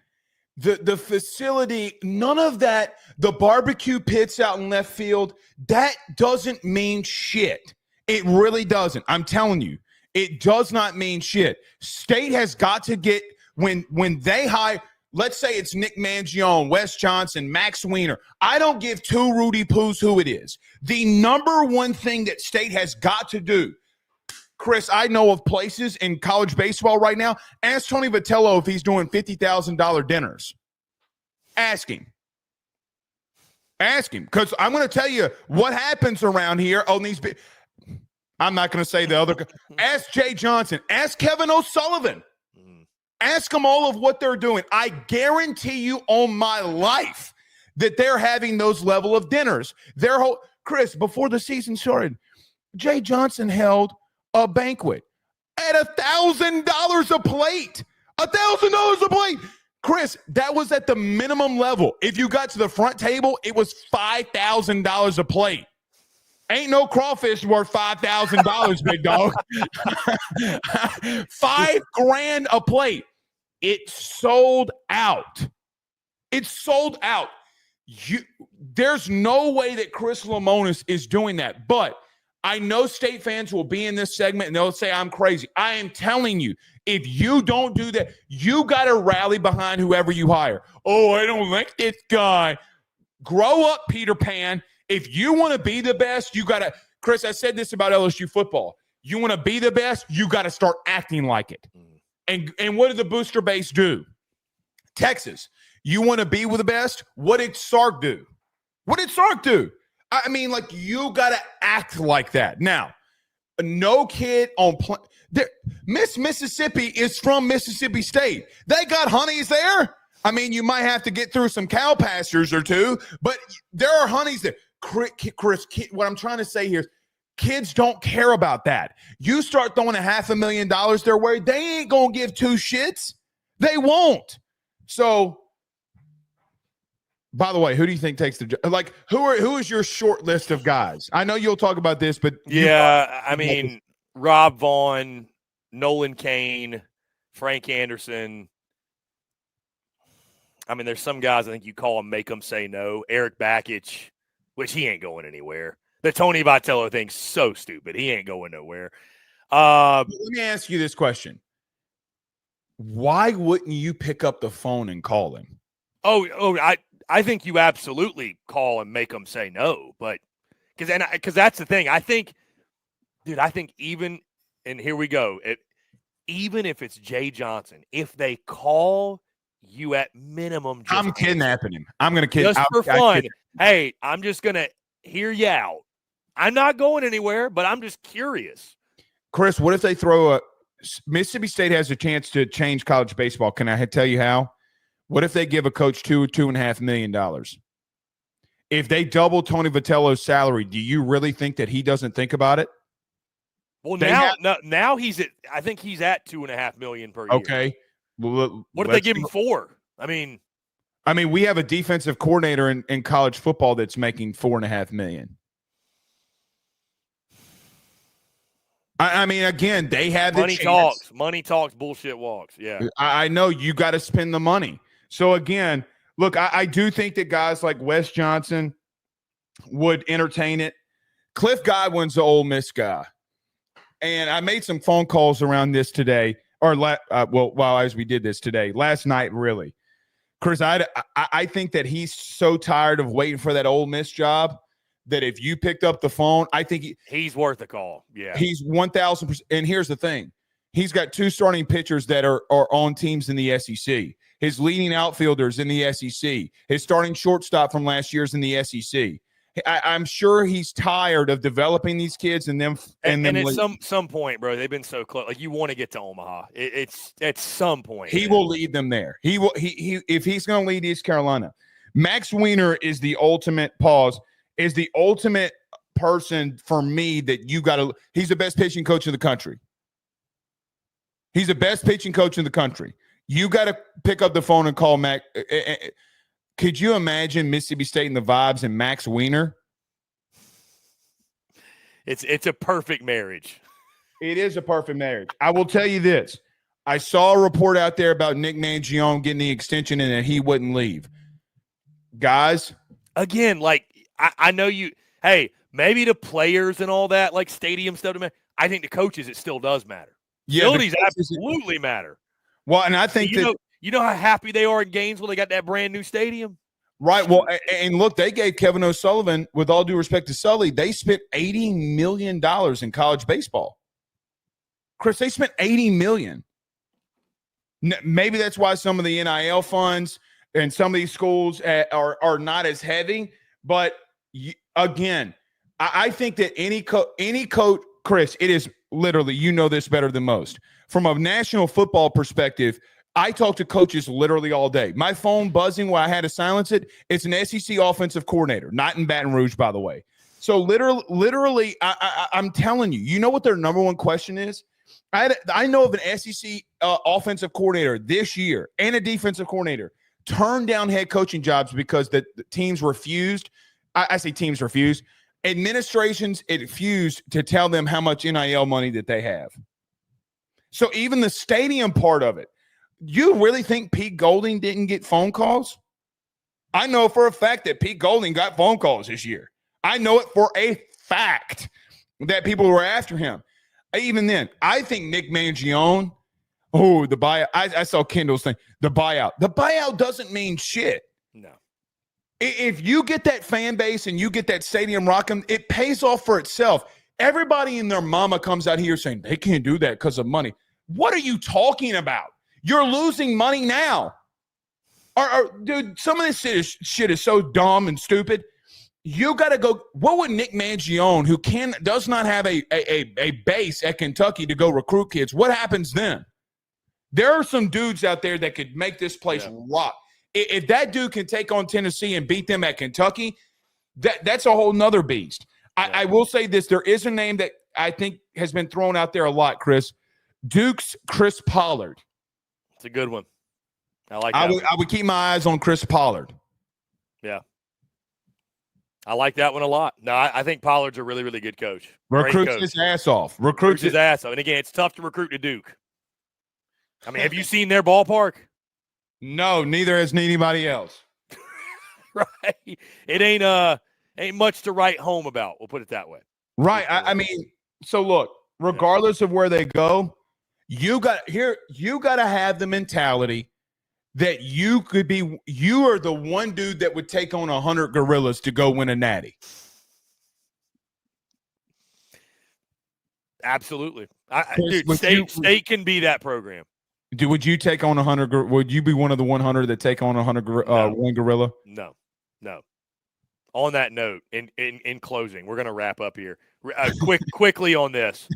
the facility, none of that, the barbecue pits out in left field, that doesn't mean shit. It really doesn't. I'm telling you, it does not mean shit. State has got to get, when they hire – let's say it's Nick Mangione, Wes Johnson, Max Weiner. I don't give two Rudy Poos who it is. The number one thing that State has got to do, Chris, I know of places in college baseball right now. Ask Tony Vitello if he's doing $50,000 dinners. Ask him. Ask him. Because I'm going to tell you what happens around here on these. I'm not going to say the other. Ask Jay Johnson. Ask Kevin O'Sullivan. Ask them all of what they're doing. I guarantee you on my life that they're having those level of dinners. Chris, before the season started, Jay Johnson held a banquet at $1,000 a plate. $1,000 a plate. Chris, that was at the minimum level. If you got to the front table, it was $5,000 a plate. Ain't no crawfish worth $5,000, big dog. $5,000 a plate. It sold out. It sold out. There's no way that Chris Lemonis is doing that. But I know State fans will be in this segment and they'll say I'm crazy. I am telling you, if you don't do that, you got to rally behind whoever you hire. Oh, I don't like this guy. Grow up, Peter Pan. If you want to be the best, you got to – Chris, I said this about LSU football. You want to be the best, you got to start acting like it. And what did the booster base do? Texas, you want to be with the best? What did Sark do? What did Sark do? I mean, like, you got to act like that. Now, no kid on Miss Mississippi is from Mississippi State. They got honeys there. I mean, you might have to get through some cow pastures or two, but there are honeys there. Chris, what I'm trying to say here is kids don't care about that. You start throwing $500,000 their way, they ain't going to give two shits. They won't. So, by the way, who do you think takes the job? Like, who is your short list of guys? I know you'll talk about this, but yeah, I mean, Rob Vaughn, Nolan Cain, Frank Anderson. I mean, there's some guys I think you call them, make them say no. Eric Bakich, which he ain't going anywhere. The Tony Vitello thing's so stupid. He ain't going nowhere. Let me ask you this question. Why wouldn't you pick up the phone and call him? I think you absolutely call and make them say no, but because that's the thing. I think even, and here we go, even if it's Jay Johnson, if they call you at minimum, I'm kidnapping him. I'm going to kidnap just for fun. Hey, I'm just going to hear you out. I'm not going anywhere, but I'm just curious. Chris, what if they throw Mississippi State has a chance to change college baseball. Can I tell you how? What if they give a coach $2.5 million? If they double Tony Vitello's salary, do you really think that he doesn't think about it? Well, now he's at, I think he's at $2.5 million per year. Okay. Well, what if they give him $4 million? I mean, we have a defensive coordinator in college football that's making $4.5 million. I mean, again, they have money talks. Money talks. Bullshit walks. Yeah, I know you got to spend the money. So again, look, I do think that guys like Wes Johnson would entertain it. Cliff Godwin's the Ole Miss guy, and I made some phone calls around this today, as we did this today, last night, really. Chris, I think that he's so tired of waiting for that Ole Miss job that if you picked up the phone, I think he's worth a call. Yeah, he's 1,000%. And here's the thing: he's got two starting pitchers that are on teams in the SEC. His leading outfielders in the SEC. His starting shortstop from last year's in the SEC. I'm sure he's tired of developing these kids and them. And at some point, bro, they've been so close. Like, you want to get to Omaha. It's at some point. He will lead them there. He will. He if he's going to lead East Carolina, Max Weiner is the ultimate is the ultimate person for me that you got to – he's the best pitching coach in the country. He's the best pitching coach in the country. You got to pick up the phone and call Max. Could you imagine Mississippi State and the Vibes and Max Weiner? It's a perfect marriage. It is a perfect marriage. I will tell you this. I saw a report out there about Nick Mangione getting the extension and that he wouldn't leave. Guys. Again, like, I know you – hey, maybe the players and all that, like stadium stuff, I think the coaches, it still does matter. Yeah, facilities absolutely matter. Well, and I think you know how happy they are in Gainesville they got that brand new stadium? Right. Well, and look, they gave Kevin O'Sullivan, with all due respect to Sully, they spent $80 million in college baseball. Chris, they spent $80 million. Maybe that's why some of the NIL funds and some of these schools are not as heavy. But again, I think that any coach, Chris, it is literally, you know this better than most. From a national football perspective, I talk to coaches literally all day. My phone buzzing while I had to silence it. It's an SEC offensive coordinator, not in Baton Rouge, by the way. So literally, I'm telling you, you know what their number one question is? I know of an SEC offensive coordinator this year and a defensive coordinator turned down head coaching jobs because the teams refused. I say teams refused. Administrations refused to tell them how much NIL money that they have. So even the stadium part of it, you really think Pete Golding didn't get phone calls? I know for a fact that Pete Golding got phone calls this year. I know it for a fact that people were after him. Even then, I think Nick Mangione, the buyout. I saw Kendall's thing. The buyout doesn't mean shit. No. If you get that fan base and you get that stadium rocking, it pays off for itself. Everybody and their mama comes out here saying they can't do that because of money. What are you talking about? You're losing money now. Dude, some of this shit is so dumb and stupid. You got to go. What would Nick Mangione, who does not have a base at Kentucky to go recruit kids, what happens then? There are some dudes out there that could make this place rock. If that dude can take on Tennessee and beat them at Kentucky, that's a whole nother beast. I will say this. There is a name that I think has been thrown out there a lot, Chris. Duke's Chris Pollard. It's a good one. I like that. I would keep my eyes on Chris Pollard. Yeah. I like that one a lot. No, I think Pollard's a really, really good coach. Recruits his ass off. Recruits his ass off. And again, it's tough to recruit to Duke. I mean, have you seen their ballpark? No, neither has anybody else. Right. It ain't much to write home about. We'll put it that way. Right. I mean, so look, regardless of where they go, you got to have the mentality that you are the one dude that would take on 100 gorillas to go win a natty. Absolutely. Dude, state can be that program. Would you take on 100? Would you be one of the 100 that take on 100 one gorilla? No. On that note, in closing, we're going to wrap up here. Quickly on this.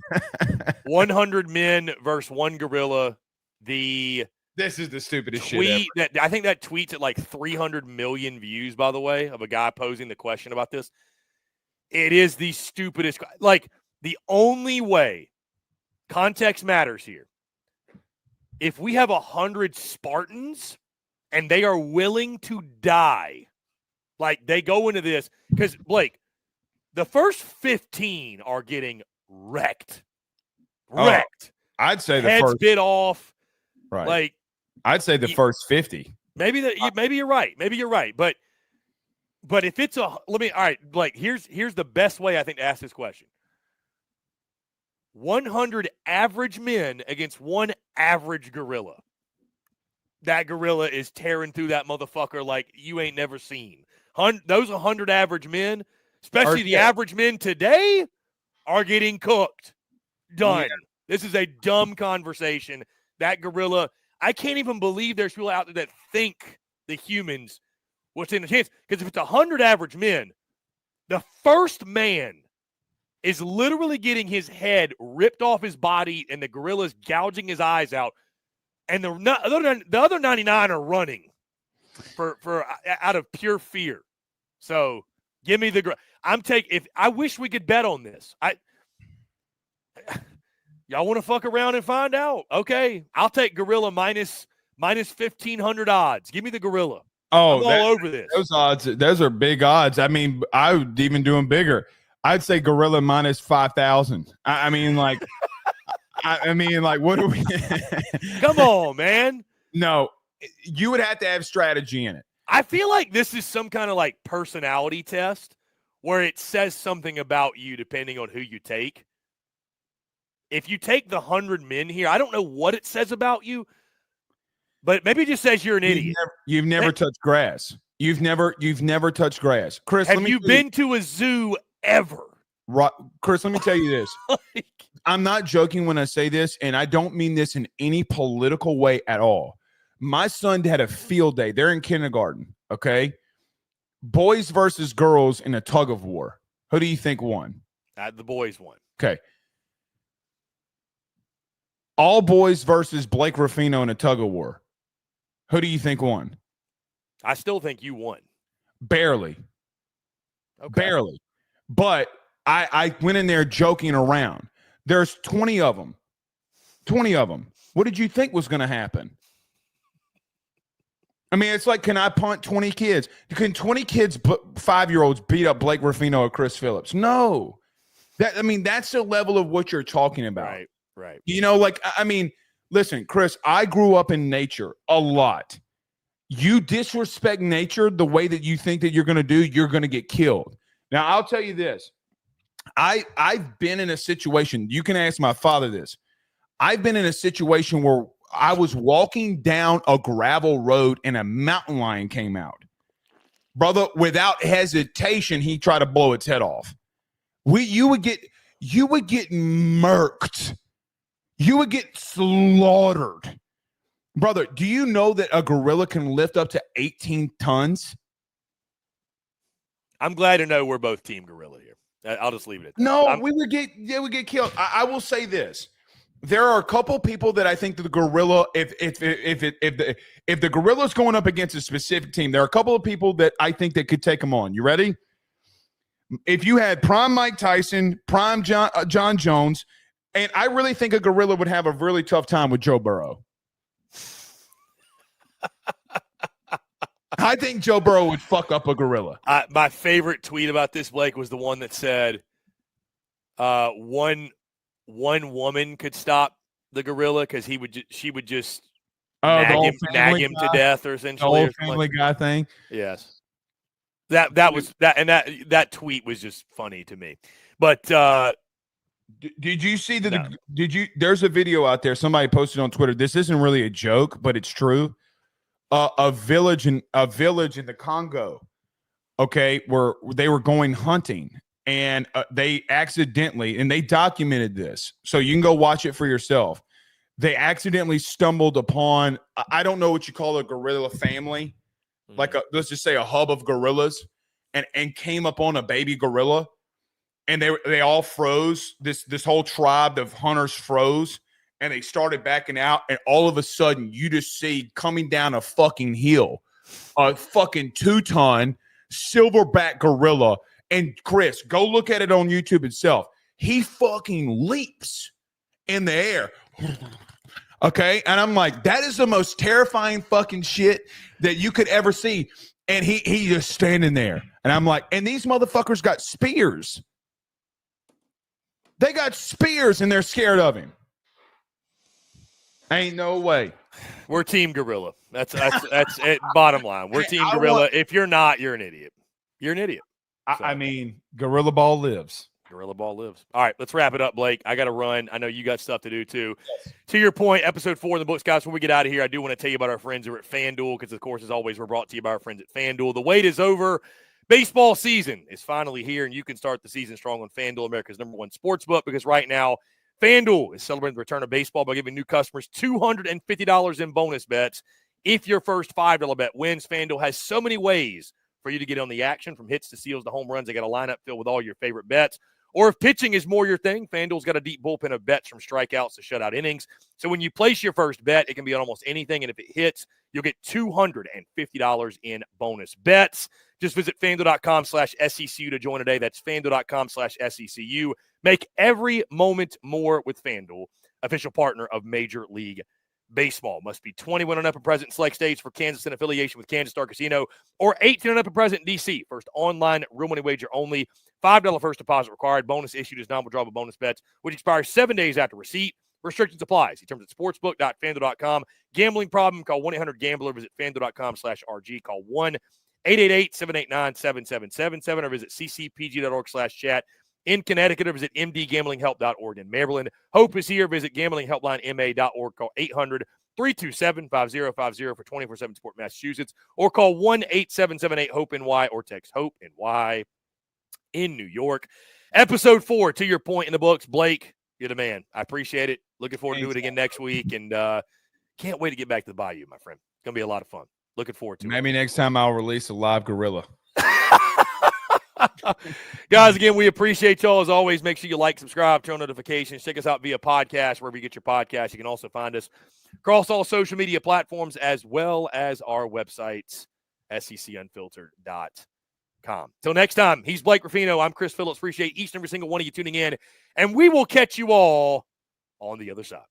100 men versus one gorilla. This is the stupidest shit ever. I think that tweet's at like 300 million views, by the way, of a guy posing the question about this. It is the stupidest. Like, the only way, context matters here. If we have 100 Spartans and they are willing to die, like they go into this, because, Blake, the first 15 are getting wrecked. I'd say the heads first bit off. Right. Like, I'd say the first 50. Maybe you're right. But if it's all right, Blake, here's the best way I think to ask this question. 100 average men against one average gorilla. That gorilla is tearing through that motherfucker like you ain't never seen. Those 100 average men, especially the average men today, are getting cooked. Done. Yeah. This is a dumb conversation. That gorilla, I can't even believe there's people out there that think the humans will stand a chance. Because if it's 100 average men, the first man is literally getting his head ripped off his body and the gorilla's gouging his eyes out. And the other 99 are running for out of pure fear. So give me the I wish we could bet on this. Y'all want to fuck around and find out? Okay, I'll take gorilla minus 1,500 odds. Give me the gorilla. Oh, I'm all over this. Those odds, those are big odds. I mean, I would even do them bigger. I'd say gorilla minus 5,000. I mean, like, what do we? Come on, man. No, you would have to have strategy in it. I feel like this is some kind of like personality test where it says something about you depending on who you take. If you take the 100 men here, I don't know what it says about you, but maybe it just says you're an idiot. You've never touched grass. You've never touched grass. Chris, have you been to a zoo ever? Chris, let me tell you this. I'm not joking when I say this, and I don't mean this in any political way at all. My son had a field day. They're in kindergarten, okay? Boys versus girls in a tug of war. Who do you think won? The boys won. Okay. All boys versus Blake Ruffino in a tug of war. Who do you think won? I still think you won. Barely. Okay. Barely. But I went in there joking around. There's 20 of them. 20 of them. What did you think was going to happen? I mean, it's like, can I punt 20 kids? Can 20 kids, 5-year-olds, beat up Blake Ruffino or Chris Phillips? No. That's the level of what you're talking about. Right. You know, like, I mean, listen, Chris, I grew up in nature a lot. You disrespect nature the way that you think that you're going to do, you're going to get killed. Now, I'll tell you this. I've been in a situation, you can ask my father this. I've been in a situation where I was walking down a gravel road and a mountain lion came out. Brother, without hesitation, he tried to blow its head off. You would get murked. You would get slaughtered. Brother, do you know that a gorilla can lift up to 18 tons? I'm glad to know we're both team gorilla here. I'll just leave it at that. No, we would get killed. I will say this. There are a couple people that I think that the gorilla, if the gorilla's going up against a specific team, there are a couple of people that I think that could take them on. You ready? If you had prime Mike Tyson, prime John Jones, and I really think a gorilla would have a really tough time with Joe Burrow. I think Joe Burrow would fuck up a gorilla. My favorite tweet about this, Blake, was the one that said one woman could stop the gorilla because she would just nag him to death, or essentially. The whole Family Guy thing. Yes, that tweet was just funny to me. But did you see that? No. There's a video out there. Somebody posted on Twitter. This isn't really a joke, but it's true. A village in the Congo, okay, where they were going hunting, and they accidentally, and they documented this, so you can go watch it for yourself. They accidentally stumbled upon, I don't know what you call a gorilla family, like let's just say a hub of gorillas, and came upon a baby gorilla, and they all froze. This whole tribe of hunters froze. And they started backing out, and all of a sudden, you just see coming down a fucking hill, a fucking 2-ton silverback gorilla. And Chris, go look at it on YouTube itself. He fucking leaps in the air. Okay? And I'm like, that is the most terrifying fucking shit that you could ever see. And he just standing there. And I'm like, and these motherfuckers got spears. They got spears, and they're scared of him. Ain't no way. We're team gorilla. That's it. Bottom line. We're team gorilla. If you're not, you're an idiot. You're an idiot. So. I mean, gorilla ball lives. Gorilla ball lives. All right, let's wrap it up, Blake. I got to run. I know you got stuff to do too. Yes. To your point, episode 4 in the books, guys. When we get out of here, I do want to tell you about our friends over at FanDuel, because, of course, as always, we're brought to you by our friends at FanDuel. The wait is over. Baseball season is finally here, and you can start the season strong on FanDuel, America's #1 sportsbook, because right now, FanDuel is celebrating the return of baseball by giving new customers $250 in bonus bets if your first $5 bet wins. FanDuel has so many ways for you to get on the action, from hits to steals to home runs. They got a lineup filled with all your favorite bets. Or if pitching is more your thing, FanDuel's got a deep bullpen of bets from strikeouts to shutout innings. So when you place your first bet, it can be on almost anything, and if it hits, you'll get $250 in bonus bets. Just visit FanDuel.com/SECU to join today. That's FanDuel.com/SECU. Make every moment more with FanDuel, official partner of Major League Baseball. Must be 21 and up and present in select states for Kansas in affiliation with Kansas Star Casino, or 18 and up and present in D.C. First online real money wager only. $5 first deposit required. Bonus issued as non-withdrawable bonus bets, which expires 7 days after receipt. Restrictions apply. See terms at sportsbook.fanduel.com. Gambling problem? Call 1-800-GAMBLER. Visit FanDuel.com/RG. Call 1-888-789-7777 or visit ccpg.org/chat. In Connecticut, or visit mdgamblinghelp.org. In Maryland, Hope is here. Visit gamblinghelplinema.org. Call 800-327-5050 for 24/7 support in Massachusetts, or call 1-8778-HOPE-NY or text HOPE-NY in New York. Episode 4, to your point, in the books. Blake, You're the man. I appreciate it. Looking forward to do it again next week. And can't wait to get back to the Bayou, my friend. It's going to be a lot of fun. Looking forward to it. Maybe next time I'll release a live gorilla. Guys, again, we appreciate y'all as always. Make sure you like, subscribe, turn on notifications. Check us out via podcast, wherever you get your podcast. You can also find us across all social media platforms as well as our websites, secunfiltered.com. Till next time, he's Blake Ruffino. I'm Chris Phillips. Appreciate each and every single one of you tuning in, and we will catch you all on the other side.